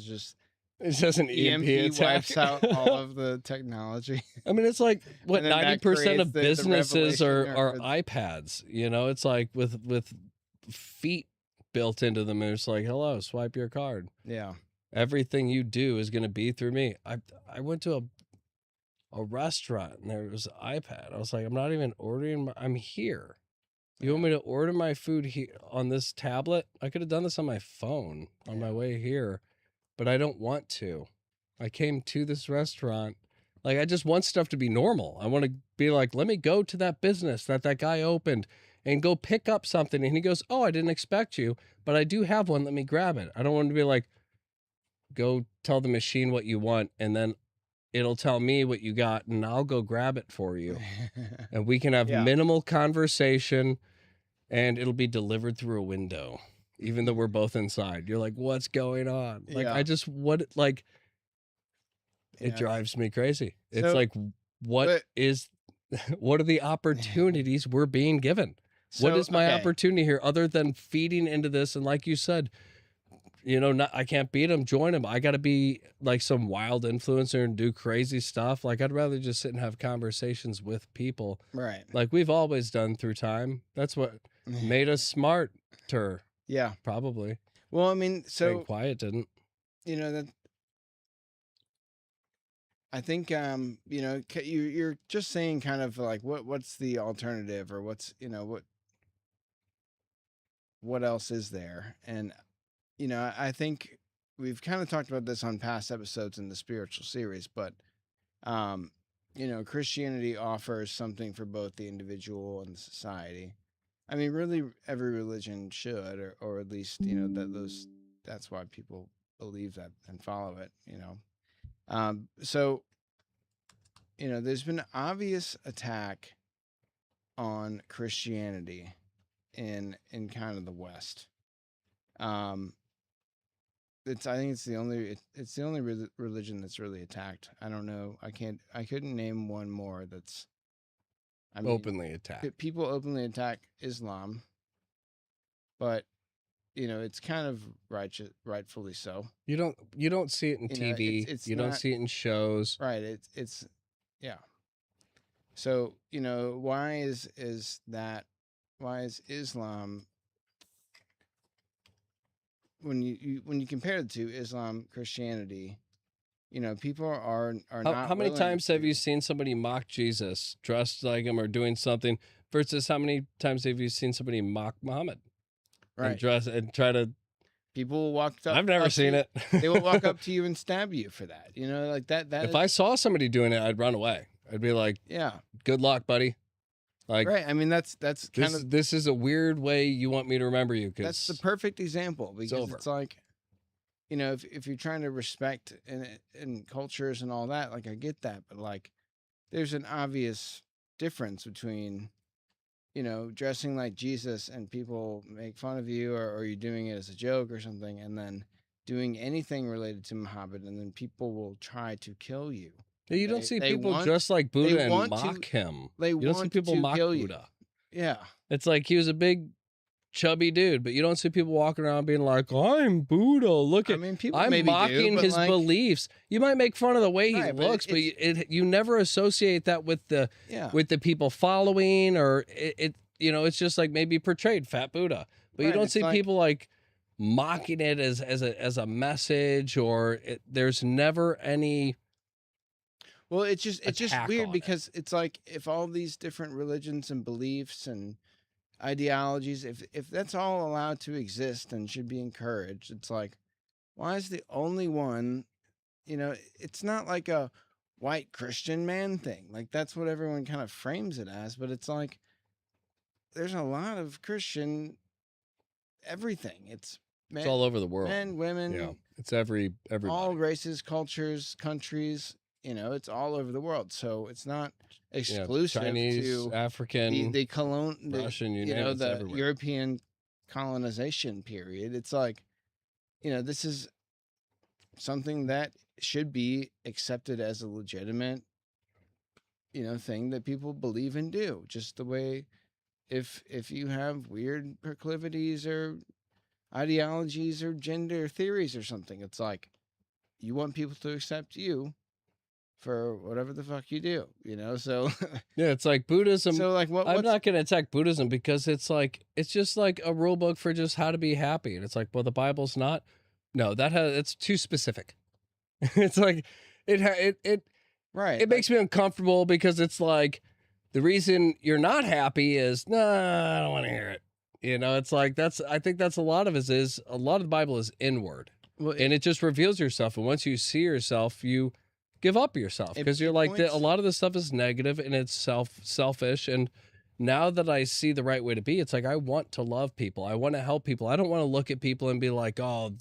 It's just an EMP attack. Wipes out all of the technology. I mean, it's like what 90% of businesses are iPads. You know, it's like with feet built into them, and it's like, hello, swipe your card. Yeah. Everything you do is going to be through me. I went to a restaurant and there was an iPad. I was like, I'm not even ordering. I'm here. You want me to order my food here on this tablet? I could have done this on my phone on my way here, but I don't want to. I came to this restaurant. Like, I just want stuff to be normal. I want to be like, let me go to that business that guy opened and go pick up something. And he goes, oh, I didn't expect you, but I do have one. Let me grab it. I don't want to be like, go tell the machine what you want, and then it'll tell me what you got, and I'll go grab it for you. And we can have minimal conversation, and it'll be delivered through a window, even though we're both inside. You're like, what's going on? Like, it drives me crazy. It's so, like, what are the opportunities we're being given? So, what is my opportunity here other than feeding into this? And like you said, you know, I can't beat him, join him. I got to be like some wild influencer and do crazy stuff. Like, I'd rather just sit and have conversations with people. Right. Like we've always done through time. That's what made us smarter. Yeah. Probably. Well, I mean, so. Being quiet didn't. You know, that. I think, you know, you're just saying kind of like, what's the alternative, or what's, you know, what else is there? And, you know, I think we've kind of talked about this on past episodes in the spiritual series, but, you know, Christianity offers something for both the individual and the society. I mean, really, every religion should, or at least, you know, that's why people believe that and follow it, you know. So, you know, there's been an obvious attack on Christianity in kind of the West. I think it's the only religion that's really attacked. I don't know. I couldn't name one more that's. I mean, Openly attacked. people openly attack Islam, but it's kind of rightfully so. You don't see it in TV. It's you don't not- see it in shows. Right. It's yeah. So why is Islam, when you compare the two, Islam, Christianity, people are not. How many willing times have to- you seen somebody mock Jesus, dressed like him, or doing something, versus how many times have you seen somebody mock Muhammad and Right. dress and try to? People will walk up. I've never up to seen you- it. They will walk up to you and stab you for that. Like that. That If is- I saw somebody doing it, I'd run away. I'd be like, yeah. "Good luck, buddy." Like, Right. I mean, that's kind of this is a weird way you want me to remember you. that's the Because perfect example, because over. it's like, if you're trying to respect in cultures and all that, like I get that, but like there's an obvious difference between dressing like Jesus and people make fun of you, or you're doing it as a joke or something, and then doing anything related to Muhammad, and then people will try to kill you. you don't They- see they people want- dressed like Buddha and want to- mock him. They You don't see want people to mock kill you. Buddha. Yeah. It's like he was a big, chubby dude, but you don't see people walking around being like, "I'm Buddha. Look I at mean, people I'm maybe mocking do, but his like, beliefs." You might make fun of the way he Right, but looks, but you never associate that with the Yeah. people following, or it's just like maybe portrayed fat Buddha, but you Right, don't it's see like- people like mocking it as a message, or there's never any. Well, it's just attack weird, on it. because it's like, if all these different religions and beliefs and ideologies, if that's all allowed to exist and should be encouraged, it's like, why is the only one? It's not like a white Christian man thing. Like that's what everyone kind of frames it as, but it's like there's a lot of Christian everything. It's It's all over the world. men, women, Yeah, it's everybody. all races, cultures, countries. It's all over the world. So it's not Yeah, exclusive Chinese, to African, the Russian, you name it, it's the everywhere. European colonization period. It's like, this is something that should be accepted as a legitimate, thing that people believe and do. Just the way, if you have weird proclivities or ideologies or gender theories or something, it's like you want people to accept you for whatever the fuck you do, so Yeah, it's like Buddhism. so like I'm not going to attack Buddhism, because it's just like a rule book for just how to be happy, and it's like, well, the Bible's not. No, it's too specific. It's like right, it makes me uncomfortable, because it's like the reason you're not happy is, nah, I don't want to hear it. It's like I think that's a lot of it. Is a lot of the Bible is inward, and it just reveals yourself. And once you see yourself, you give up yourself, because you're like, a lot of this stuff is negative and it's selfish. And now that I see the right way to be, it's like, I want to love people. I want to help people. I don't want to look at people and be like, oh,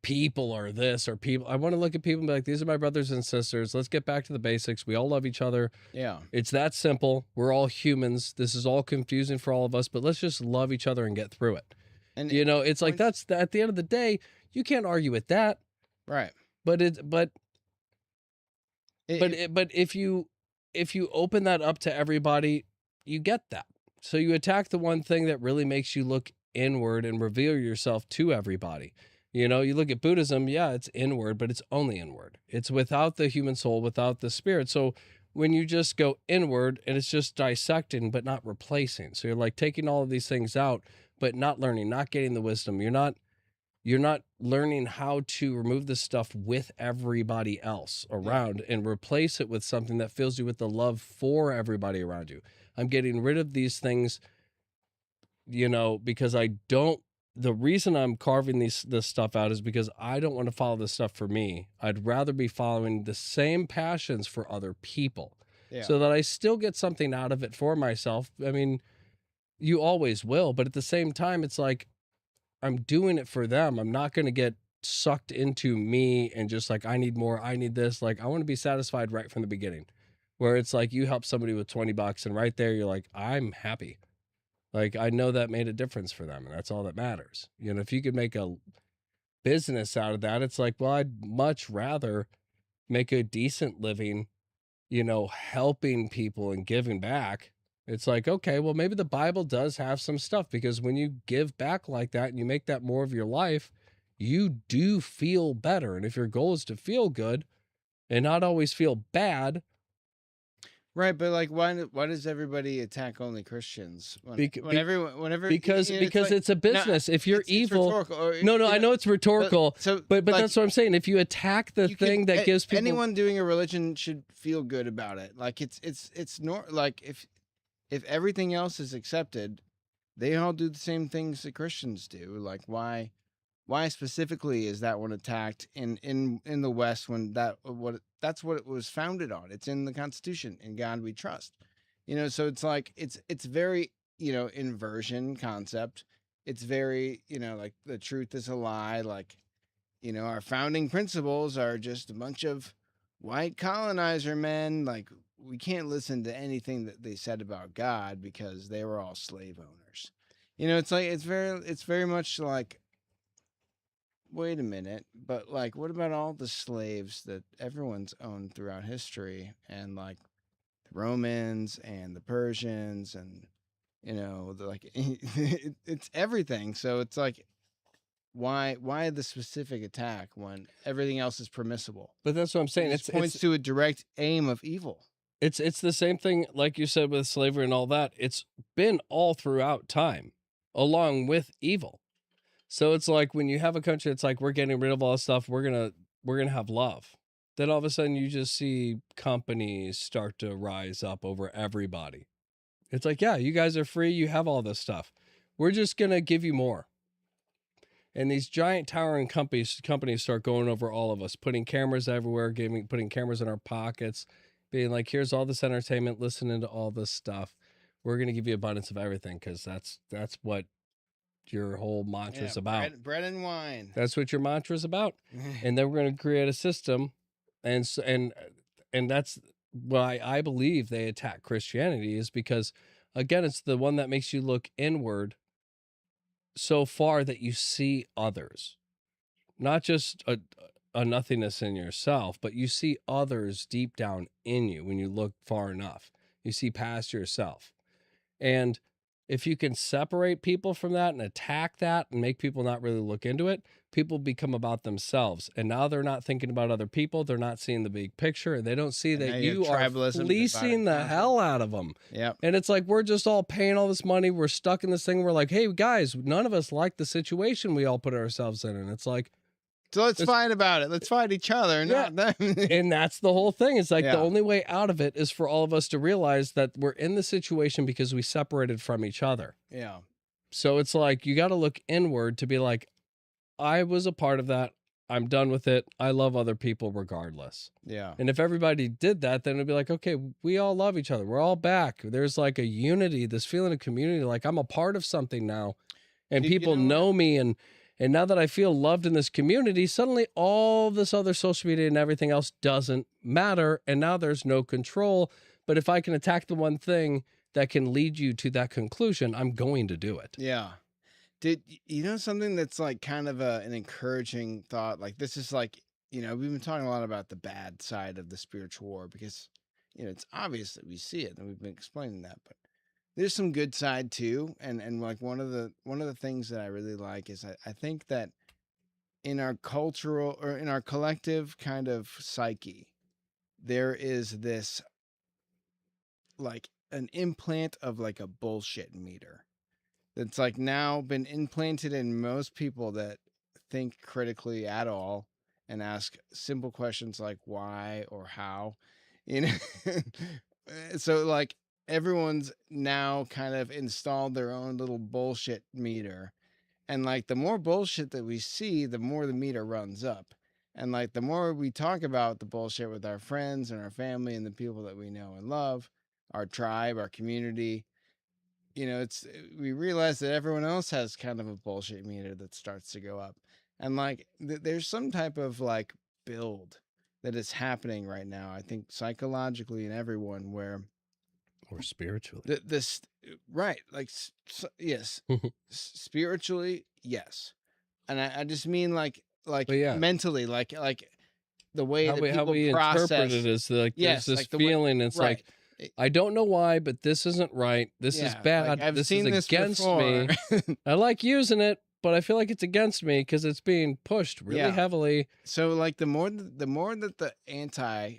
people are this or people. I want to look at people and be like, these are my brothers and sisters. Let's get back to the basics. We all love each other. yeah. It's that simple. We're all humans. This is all confusing for all of us, but let's just love each other and get through it. And It's like, points- that's at the end of the day, you can't argue with that. right. But It- but if you open that up to everybody, you get that. So you attack the one thing that really makes you look inward and reveal yourself to everybody. You look at Buddhism, yeah, it's inward, but it's only inward. It's without the human soul, without the spirit. So when you just go inward, and it's just dissecting but not replacing. So you're like taking all of these things out, but not learning, not getting the wisdom. You're not learning how to remove this stuff with everybody else around and replace it with something that fills you with the love for everybody around you. I'm getting rid of these things, because the reason I'm carving this stuff out is because I don't want to follow this stuff for me. I'd rather be following the same passions for other people, yeah. so that I still get something out of it for myself. I mean, you always will, but at the same time, it's like, I'm doing it for them. I'm not going to get sucked into me and just like, I need more, I need this. Like, I want to be satisfied right from the beginning. where it's like you help somebody with $20 and right there you're like, I'm happy. Like, I know that made a difference for them, and that's all that matters. You know, if you could make a business out of that, it's like, well, I'd much rather make a decent living, you know, helping people and giving back. It's like, okay, well, maybe the Bible does have some stuff, because when you give back like that and you make that more of your life, you do feel better. And if your goal is to feel good and not always feel bad, Right, but like, why does everybody attack only Christians whenever because it's because like, it's a no, business. If you're it's evil, rhetorical, or, no, I know it's rhetorical, but like, that's what I'm saying. If you attack the thing that gives people, anyone doing a religion should feel good about it. Like like if everything else is accepted, they all do the same things that Christians do. Like, why specifically is that one attacked in the West when that's what it was founded on? It's in the Constitution. In God we trust. You know, so it's like it's very, you know, inversion concept. It's very, you know, like the truth is a lie. Like, you know, our founding principles are just a bunch of white colonizer men. Like, we can't listen to anything that they said about God because they were all slave owners. You know, it's like it's very much like, wait a minute, but like, what about all the slaves that everyone's owned throughout history, and like the Romans and the Persians, and you know, it's everything. So it's like, why the specific attack when everything else is permissible? but that's what I'm saying. It points to a direct aim of evil. It's the same thing, like you said, with slavery and all that. It's been all throughout time, along with evil. So it's like when you have a country that's like, we're getting rid of all this stuff, we're gonna have love. Then all of a sudden you just see companies start to rise up over everybody. It's like, yeah, you guys are free, you have all this stuff. We're just gonna give you more. And these giant towering companies start going over all of us, putting cameras everywhere, putting cameras in our pockets, being like, here's all this entertainment, listening to all this stuff. We're gonna give you abundance of everything, because that's what your whole mantra is about. Bread and wine. That's what your mantra is about. And then we're going to create a system, and that's why I believe they attack Christianity, is because, again, it's the one that makes you look inward so far that you see others, not just a nothingness in yourself, but you see others deep down in you. When you look far enough, you see past yourself. And if you can separate people from that and attack that and make people not really look into it, people become about themselves. And now they're not thinking about other people. They're not seeing the big picture, and they don't see that you are fleecing the hell out of them. Yep. And it's like, we're just all paying all this money. We're stuck in this thing. We're like, hey, guys, none of us like the situation we all put ourselves in. And it's like, so let's fight about it. Let's fight each other, not them. And that's the whole thing. It's like, the only way out of it is for all of us to realize that we're in the situation because we separated from each other. Yeah. So it's like, you got to look inward to be like, I was a part of that. I'm done with it. I love other people regardless. Yeah. And if everybody did that, then it'd be like, okay, we all love each other. We're all back. There's like a unity, this feeling of community. Like, I'm a part of something now, and people know me. And now that I feel loved in this community, suddenly all this other social media and everything else doesn't matter. And now there's no control. But if I can attack the one thing that can lead you to that conclusion, I'm going to do it. Yeah. Did you know something that's like kind of an encouraging thought? Like, this is like, you know, we've been talking a lot about the bad side of the spiritual war, because, you know, it's obvious that we see it, and we've been explaining that, but there's some good side too. And like, one of the things that I really like is I think that in our cultural, or in our collective kind of psyche, there is this, like, an implant of like a bullshit meter that's like now been implanted in most people that think critically at all and ask simple questions like why or how, you know. So like, everyone's now kind of installed their own little bullshit meter, and like, the more bullshit that we see, the more the meter runs up. And like, the more we talk about the bullshit with our friends and our family and the people that we know and love, our tribe, our community, you know, we realize that everyone else has kind of a bullshit meter that starts to go up. And like, there's some type of like build that is happening right now. I think psychologically in everyone where Or spiritually. this right, like yes, spiritually, yes, and I just mean like But yeah, mentally, like the way how that we people interpret process. it is like there's Yes, this like the way, feeling. It's right. like I don't know why, but this isn't right. This is Yeah, like bad. I've This is seen this against before. me. I like using it, but I feel like it's against me because it's being pushed really Yeah. heavily. So like the more that the anti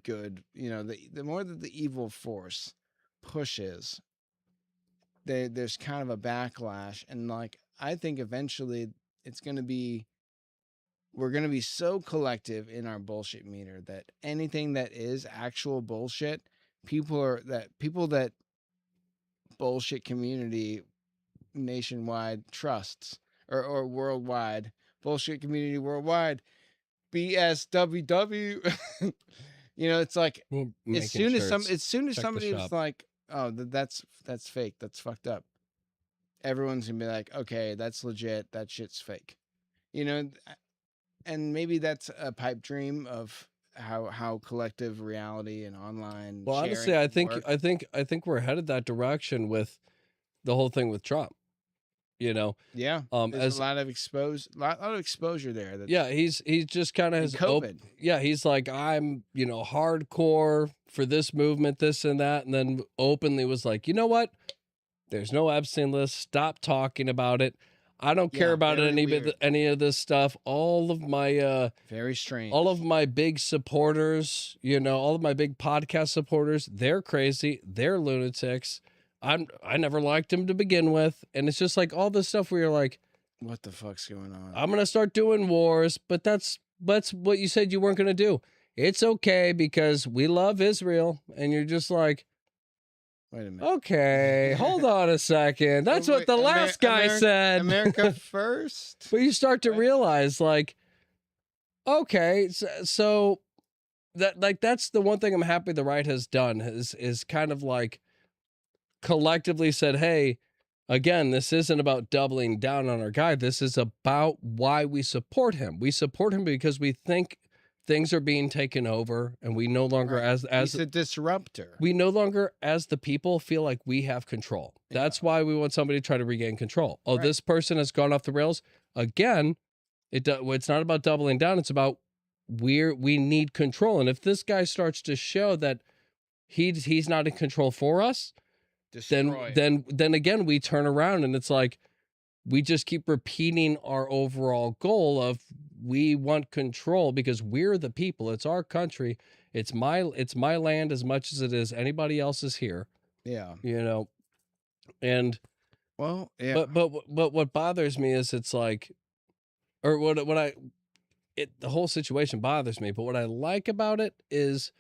good, the more that the evil force pushes, there's kind of a backlash, and like I think eventually it's going to be we're going to be so collective in our bullshit meter that anything that is actual bullshit, people that bullshit community nationwide trusts, or worldwide, bullshit community worldwide, BSWW. It's like We're as making soon as shirts. as soon as Check the somebody is shop. like, oh, that's fake, that's fucked up, everyone's gonna be like, okay, that's legit, that shit's fake. And maybe that's a pipe dream of how collective reality and online Well, honestly, sharing I think work. I think we're headed that direction with the whole thing with Trump. Yeah, there's As a lot of exposure there. yeah, he's just kind of And his COVID. yeah, he's like, I'm hardcore for this movement, this and that, and then openly was like, you know what? There's no Epstein list. Stop talking about it. I don't care Yeah, about very any weird. of this stuff. Very strange. All of my big supporters, all of my big podcast supporters, they're crazy. They're lunatics. I never liked him to begin with, and it's just like all this stuff where you're like, What the fuck's going on? I'm gonna start doing wars, but that's what you said you weren't gonna do. It's okay because we love Israel, and you're just like, Wait a minute. okay, hold on a second. That's Oh, what the last guy said. America first. But you start to Right. realize, like, okay, so that that's the one thing I'm happy the right has done is kind of like collectively said, hey, again, this isn't about doubling down on our guy. This is about why we support him. We support him because we think things are being taken over, and we no longer Right. as He's a disruptor. we no longer as the people feel like we have control. Yeah. That's why we want somebody to try to regain control. Oh, Right. this person has gone off the rails again. It's not about doubling down. It's about we need control. And if this guy starts to show that he's not in control for us, Destroy. then again we turn around and it's like we just keep repeating our overall goal of we want control because we're the people. It's our country. It's my land as much as it is anybody else's here. Yeah. And Well, yeah. but what bothers me is it's like, or the whole situation bothers me. But what I like about it is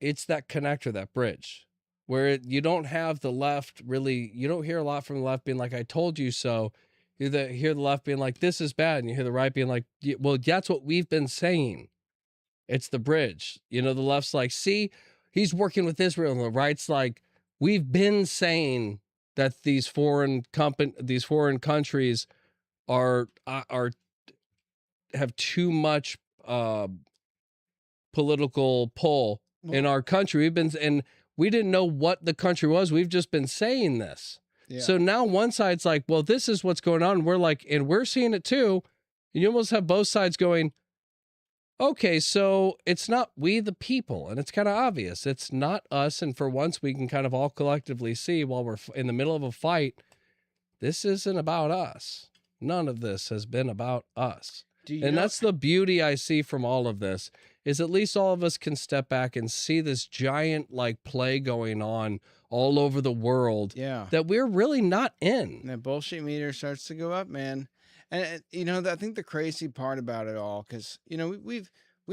it's that connector, that bridge, where you don't have the left really, you don't hear a lot from the left being like, I told you so. You hear the left being like, this is bad. And you hear the right being like, well, that's what we've been saying. It's the bridge. The left's like, see, he's working with Israel. And the right's like, we've been saying that these foreign countries are have too much political pull in our country. We didn't know what the country was. We've just been saying this. Yeah. So now one side's like, well, this is what's going on. We're like, and we're seeing it too. And you almost have both sides going, okay, so it's not we the people. And it's kind of obvious. It's not us. And for once we can kind of all collectively see while we're in the middle of a fight, this isn't about us. None of this has been about us. That's the beauty I see from all of this, is at least all of us can step back and see this giant play going on all over the world. Yeah. That we're really not in. And that bullshit meter starts to go up, man. And I think the crazy part about it all, because we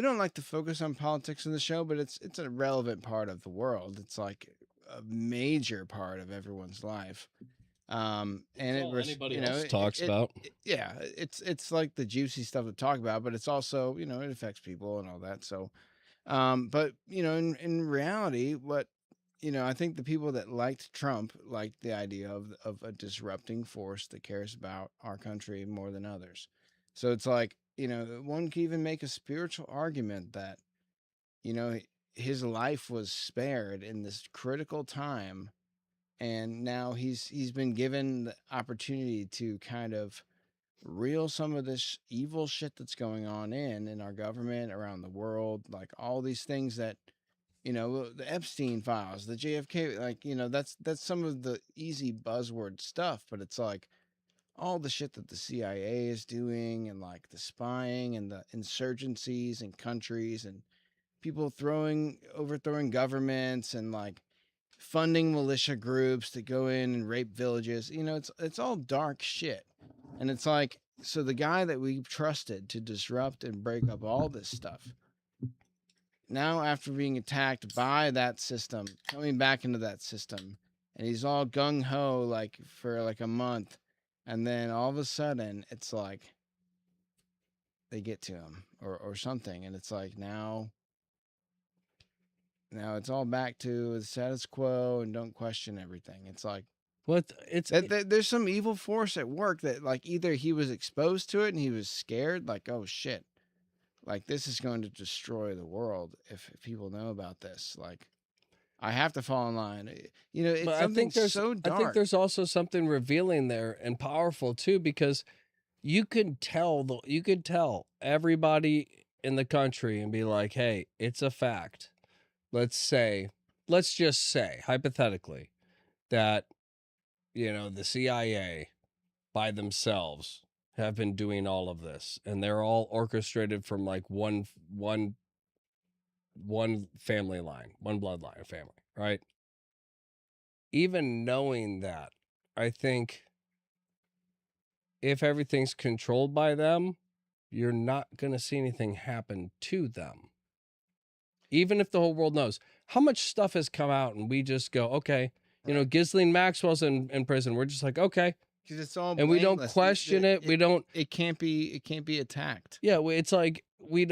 don't like to focus on politics in the show, but it's a relevant part of the world. It's like a major part of everyone's life. And anybody else talks about. Yeah, it's like the juicy stuff to talk about, but it's also it affects people and all that. So, but in reality, what I think the people that liked Trump liked the idea of a disrupting force that cares about our country more than others. So it's like one can even make a spiritual argument that you know, his life was spared in this critical time, and now he's been given the opportunity to kind of reel some of this evil shit that's going on in our government around the world, like all these things that, you know, the Epstein files, the JFK, like, you know, that's some of the easy buzzword stuff, but it's like all the shit that the CIA is doing, and like the spying and the insurgencies in countries, and people overthrowing governments, and like funding militia groups to go in and rape villages. You know, it's all dark shit. And it's like, so the guy that we trusted to disrupt and break up all this stuff, now after being attacked by that system, coming back into that system, and he's all gung ho like for like a month, and then all of a sudden it's like they get to him or something, and it's like now it's all back to the status quo and don't question everything. It's like there's some evil force at work that, like, either he was exposed to it and he was scared, like, oh shit, like this is going to destroy the world if people know about this. Like, I have to fall in line. You know, it's But something so dark. I think there's also something revealing there and powerful too, because you could tell everybody in the country and be like, hey, it's a fact. Let's just say hypothetically that, you know, the CIA by themselves have been doing all of this, and they're all orchestrated from like one family line, one bloodline family, right? Even knowing that, I think if everything's controlled by them, you're not going to see anything happen to them. Even if the whole world knows. How much stuff has come out and we just go, okay, you know, Ghislaine Maxwell's in prison. We're just like, okay. Because it's all and we don't blameless. question it. We don't. It can't be attacked. Yeah, it's like we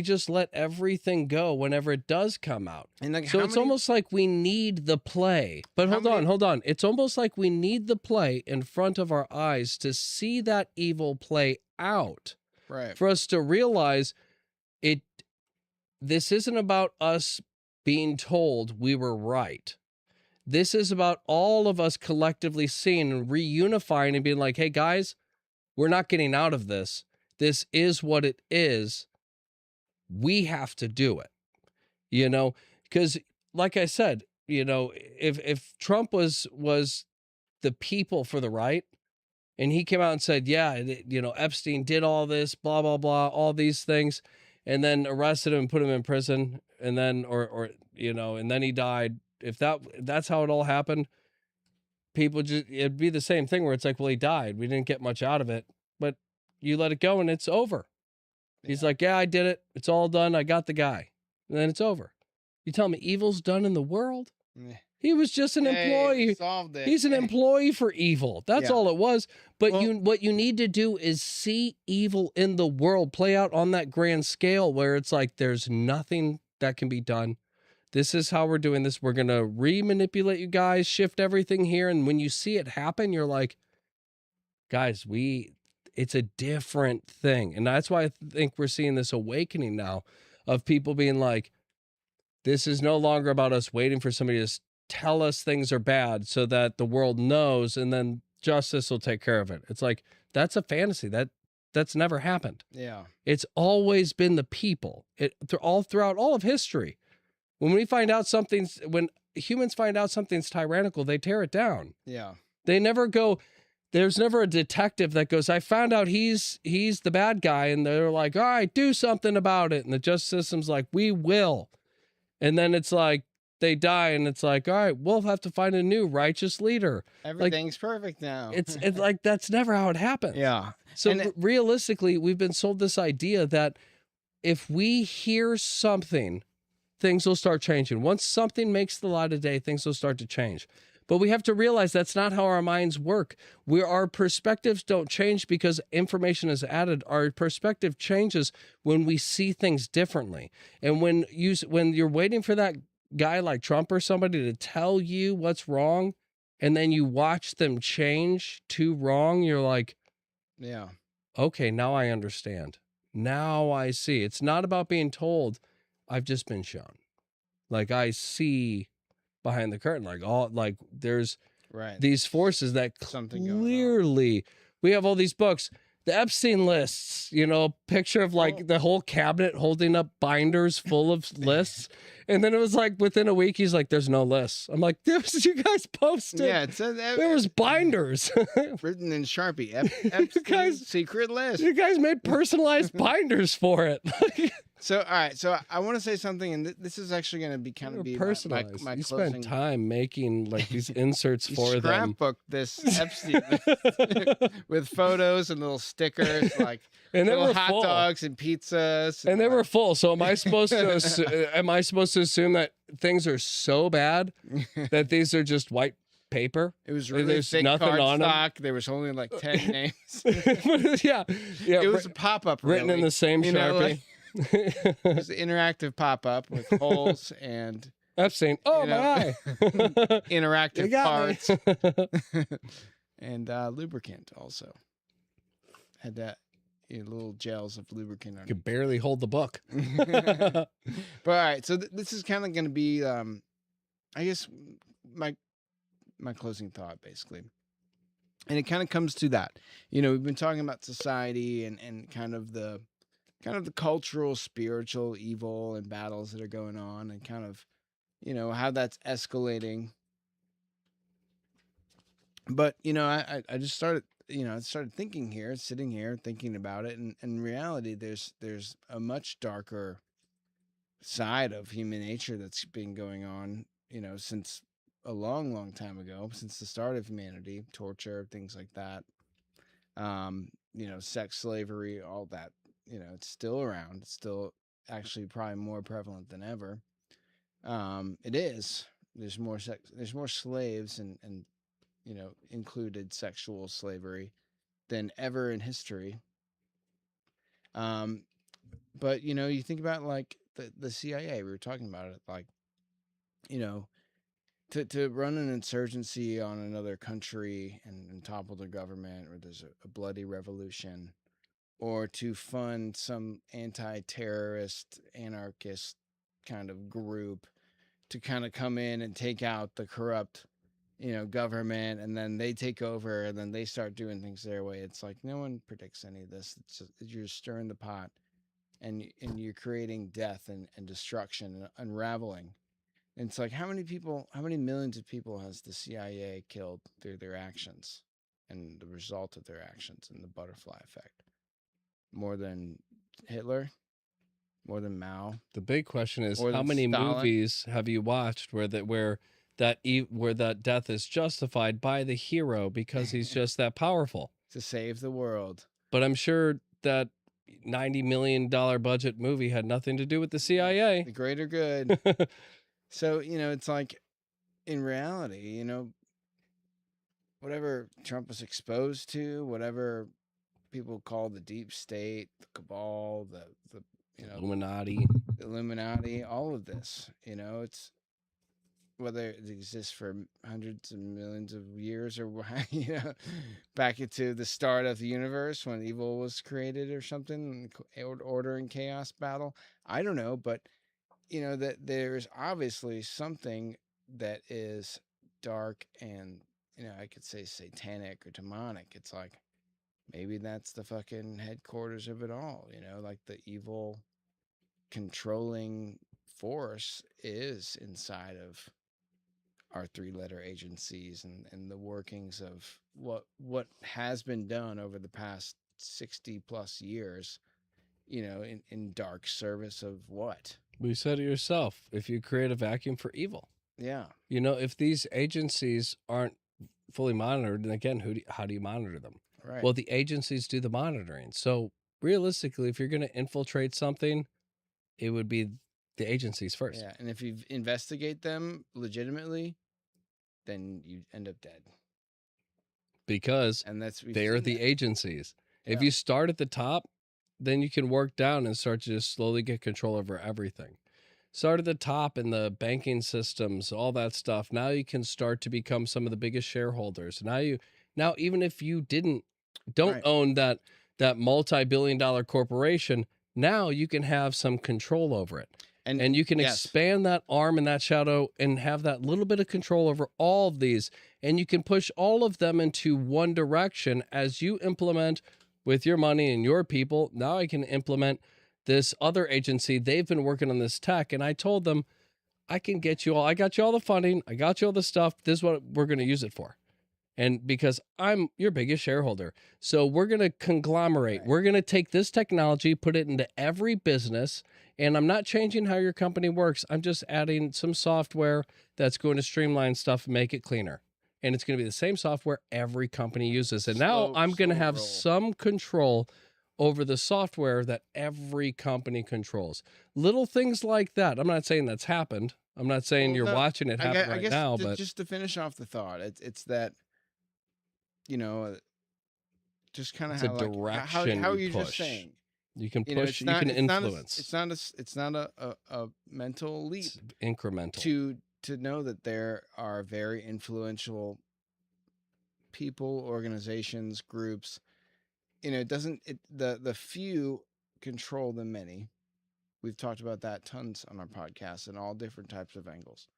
just let everything go whenever it does come out. And like, so it's almost like we need the play. But hold on. It's almost like we need the play in front of our eyes to see that evil play out. Right. For us to realize it. This isn't about us being told we were right. This is about all of us collectively seeing and reunifying and being like, hey, guys, we're not getting out of this. This is what it is. We have to do it. You know, because like I said, you know, if Trump was the people for the right, and he came out and said, yeah, you know, Epstein did all this, blah, blah, blah, all these things, and then arrested him and put him in prison, and then, or you know, and then he died. If that's how it all happened, people it'd be the same thing where it's like, well, he died. We didn't get much out of it, but you let it go and it's over. Yeah. He's like, yeah, I did it. It's all done. I got the guy. And then it's over. You tell me evil's done in the world? Yeah. He was just an employee. Solved it. He's an employee for evil. That's all it was. But what you need to do is see evil in the world play out on that grand scale where it's like there's nothing that can be done. This is how we're doing this. We're going to re-manipulate you guys, shift everything here. And when you see it happen, you're like, guys, it's a different thing. And that's why I think we're seeing this awakening now of people being like, this is no longer about us waiting for somebody to tell us things are bad so that the world knows and then justice will take care of it. It's like, that's a fantasy. That's never happened. Yeah. It's always been the people. All throughout all of history. When humans find out something's tyrannical, they tear it down. Yeah. They never go, there's never a detective that goes, I found out he's the bad guy. And they're like, all right, do something about it. And the justice system's like, we will. And then it's like, they die and it's like, all right, we'll have to find a new righteous leader. Everything's perfect now. It's like, that's never how it happens. Yeah. So realistically, we've been sold this idea that if we hear something, things will start changing. Once something makes the light of day, things will start to change. But we have to realize that's not how our minds work. Our perspectives don't change because information is added. Our perspective changes when we see things differently. And when you're waiting for that guy like Trump or somebody to tell you what's wrong, and then you watch them change to wrong, you're like, yeah, okay, now I understand. Now I see. It's not about being told, I've just been shown. Like I see behind the curtain, like there's Right. these forces that Something going on. clearly we have all these books, the Epstein lists, picture of like the whole cabinet holding up binders full of lists. And then it was like within a week, he's like, there's no lists. I'm like, this you guys posted. Yeah, it said there was binders. written in Sharpie. Epstein's secret list. You guys made personalized binders for it. So, all right. So I want to say something, and this is actually going to be kind of be personalized. my you closing. spent time making like these inserts for them. Scrapbook this Epstein list with photos and little stickers, like and they little were hot full. dogs and pizzas. And they were full. So am I supposed to assume that things are so bad that these are just white paper? It was really There's thick nothing on cardstock. There was only like 10 names. yeah. It was a pop-up, written in the same Sharpie. It was an interactive pop-up with holes and Epstein. Oh, my eye. interactive parts and lubricant also. Had that little gels of lubricant on it. Could barely hold the book. But all right, so this is kind of going to be, I guess, my closing thought, basically. And it kind of comes to that. We've been talking about society and kind of the cultural, spiritual evil and battles that are going on, and kind of, how that's escalating. But, I just started, thinking here, sitting here, thinking about it. And in reality, there's a much darker side of human nature that's been going on, since a long, long time ago, since the start of humanity, torture, things like that. Sex slavery, all that. It's still around. It's still actually probably more prevalent than ever. It is. There's more sex. There's more slaves and included sexual slavery than ever in history. But you think about like the CIA. We were talking about it. Like, to run an insurgency on another country and topple the government, or there's a bloody revolution, or to fund some anti-terrorist, anarchist kind of group to kind of come in and take out the corrupt, government, and then they take over, and then they start doing things their way. It's like no one predicts any of this. It's just, you're stirring the pot, and you're creating death and destruction and unraveling. And it's like, how many millions of people has the CIA killed through their actions and the result of their actions and the butterfly effect? More than Hitler? More than Mao? The big question is, More how than many Stalin? movies have you watched where that death is justified by the hero because he's just that powerful? To save the world. But I'm sure that $90 million budget movie had nothing to do with the CIA. The greater good. So, it's like, in reality, whatever Trump was exposed to, whatever people call the deep state, the cabal, the Illuminati, all of this, it's whether it exists for hundreds of millions of years or back into the start of the universe when evil was created or something, order and chaos battle. I don't know, but that there's obviously something that is dark and, I could say satanic or demonic. It's like, maybe that's the fucking headquarters of it all, like the evil controlling force is inside of our 3-letter agencies and the workings of what has been done over the past 60 plus years, in dark service of what? You said it yourself. If you create a vacuum for evil. Yeah. If these agencies aren't fully monitored, then again, how do you monitor them? Right. Well, the agencies do the monitoring. So realistically, if you're going to infiltrate something, it would be the agencies first. Yeah. And if you investigate them legitimately, then you end up dead. Because and they're the agencies. Yeah. If you start at the top, then you can work down and start to just slowly get control over everything. Start at the top in the banking systems, all that stuff. Now you can start to become some of the biggest shareholders. Now even if you don't Right. own that multi-billion-dollar corporation, now you can have some control over it. And you can yes. expand that arm and that shadow and have that little bit of control over all of these. And you can push all of them into one direction as you implement with your money and your people. Now I can implement this other agency. They've been working on this tech. And I told them, I can get you all, I got you all the funding. I got you all the stuff. This is what we're going to use it for. And because I'm your biggest shareholder. So we're going to conglomerate. Right. We're going to take this technology, put it into every business. And I'm not changing how your company works. I'm just adding some software that's going to streamline stuff and make it cleaner. And it's going to be the same software every company uses. And now I'm going to have roll. some control over the software that every company controls. Little things like that. I'm not saying that's happened. I'm not saying you're watching it happen right now. But just to finish off the thought, it's that, you know, just kind of it's a how, like, direction how you you're just push. saying. You can You know, push, you can influence. It's not a mental leap It's incremental. to know that there are very influential people, organizations, groups. You know, the few control the many. We've talked about that tons on our podcast in all different types of angles.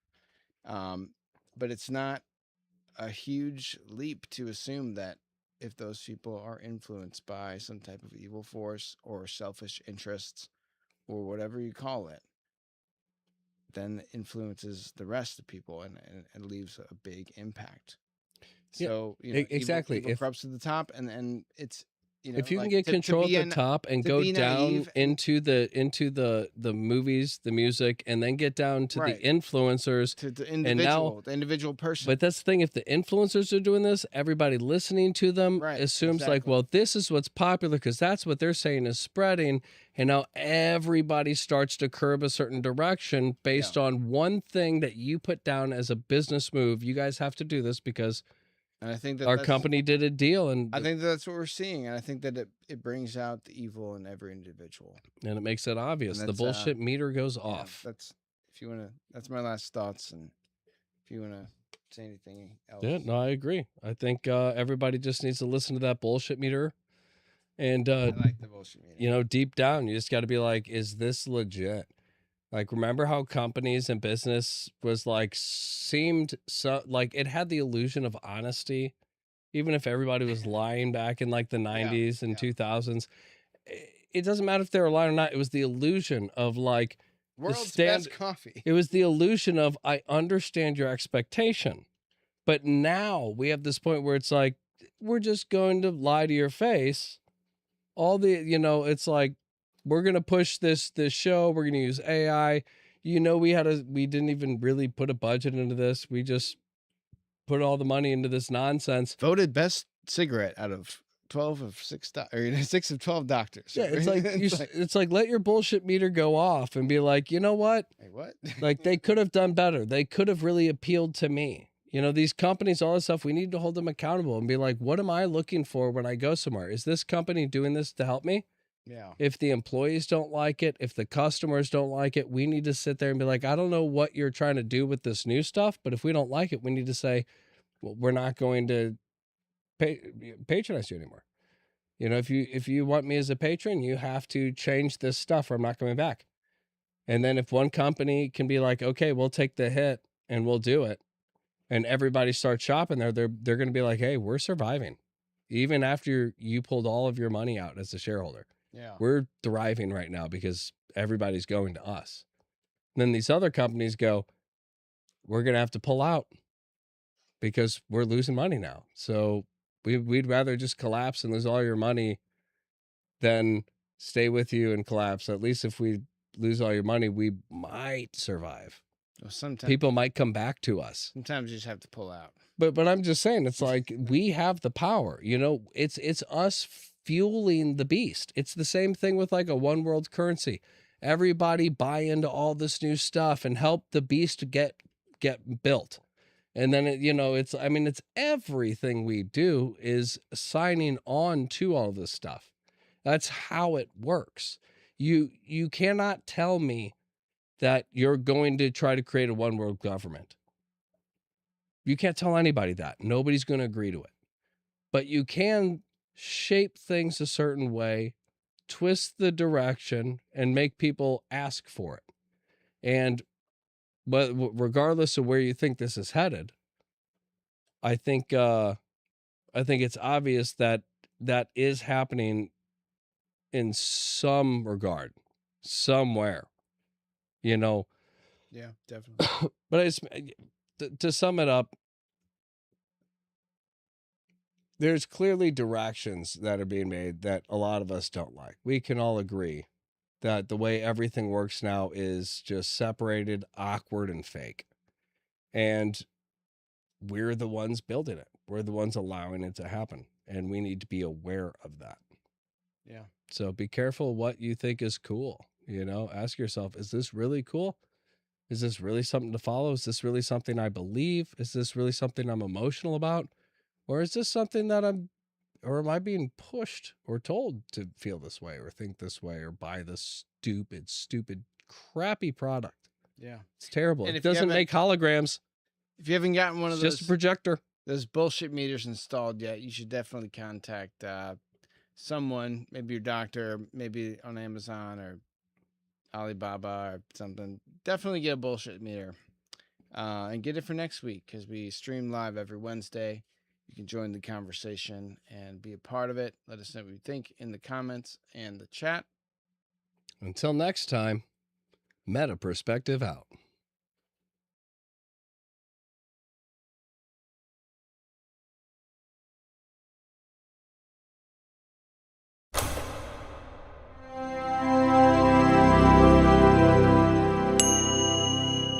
But it's not a huge leap to assume that if those people are influenced by some type of evil force or selfish interests or whatever you call it, then it influences the rest of people and leaves a big impact. Yeah, So, you know, exactly. evil corrupts to the top, and it's, you know, If you can like, get to control be at the top and to go be down naive and- into the movies, the music, and then get down to Right. the influencers. to the And now, the individual person. but that's the thing. If the influencers are doing this, everybody listening to them Right, assumes like, exactly. well, this is what's popular because that's what they're saying is spreading. And now everybody starts to curb a certain direction based on one thing that you put down as a business move. You guys have to do this because And I think that our that's- company did a deal, and I think that's what we're seeing, and I think that it brings out the evil in every individual. it makes it obvious. And The that's, bullshit meter goes Yeah, off. that's if you want to. That's my last thoughts, and if you want to say anything else, Yeah, no, I agree. I think everybody just needs to listen to that bullshit meter, and I like the bullshit meeting. you know, deep down, you just got to be like, is this legit? Like, remember how companies and business was like seemed so like it had the illusion of honesty, even if everybody was lying back in like the 90s and 2000s. It doesn't matter if they were lying or not. It was the illusion of like World's best coffee. It was the illusion of I understand your expectation. But now we have this point where it's like, we're just going to lie to your face. All the, you know, it's like, we're going to push this show. We're going to use AI. You know, we didn't even really put a budget into this. We just put all the money into this nonsense. Voted best cigarette out of 12 of 6 or 6 of 12 doctors. Yeah, it's like, it's like let your bullshit meter go off and be like, you know what? Hey, what? Like they could have done better. They could have really appealed to me. You know, these companies, all this stuff, we need to hold them accountable and be like, what am I looking for when I go somewhere? Is this company doing this to help me? Yeah. If the employees don't like it, if the customers don't like it, we need to sit there and be like, I don't know what you're trying to do with this new stuff, but if we don't like it, we need to say, well, we're not going to patronize you anymore. You know, if you want me as a patron, you have to change this stuff or I'm not coming back. And then if one company can be like, okay, we'll take the hit and we'll do it, and everybody starts shopping there, they're going to be like, hey, we're surviving. Even after you pulled all of your money out as a shareholder. Yeah. We're thriving right now because everybody's going to us. And then these other companies go, we're going to have to pull out because we're losing money now. So we'd rather just collapse and lose all your money than stay with you and collapse. At least if we lose all your money, we might survive. Well, sometimes People might come back to us. Sometimes you just have to pull out. But I'm just saying, it's like we have the power. You know, it's us fueling the beast. It's the same thing with like a one world currency. Everybody buy into all this new stuff and help the beast get built. And then it's everything we do is signing on to all this stuff. That's how it works. You cannot tell me that you're going to try to create a one world government. You can't tell anybody that. Nobody's going to agree to it. But you can shape things a certain way, twist the direction, and make people ask for it. And but regardless of where you think this is headed, I think it's obvious that that is happening in some regard, somewhere, you know. Yeah, definitely. But it's to sum it up, there's clearly directions that are being made that a lot of us don't like. We can all agree that the way everything works now is just separated, awkward, and fake. And we're the ones building it. We're the ones allowing it to happen. And we need to be aware of that. Yeah. So be careful what you think is cool. You know, ask yourself, is this really cool? Is this really something to follow? Is this really something I believe? Is this really something I'm emotional about? Or is this something that or am I being pushed or told to feel this way or think this way or buy this stupid, crappy product? Yeah. It's terrible. And It if you doesn't haven't- make holograms. If you haven't gotten one It's of just a projector. those bullshit meters installed yet, you should definitely contact someone, maybe your doctor, maybe on Amazon or Alibaba or something. Definitely get a bullshit meter and get it for next week because we stream live every Wednesday. You can join the conversation and be a part of it. Let us know what you think in the comments and the chat. Until next time, Meta Perspective out.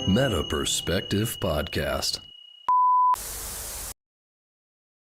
Meta Perspective Podcast.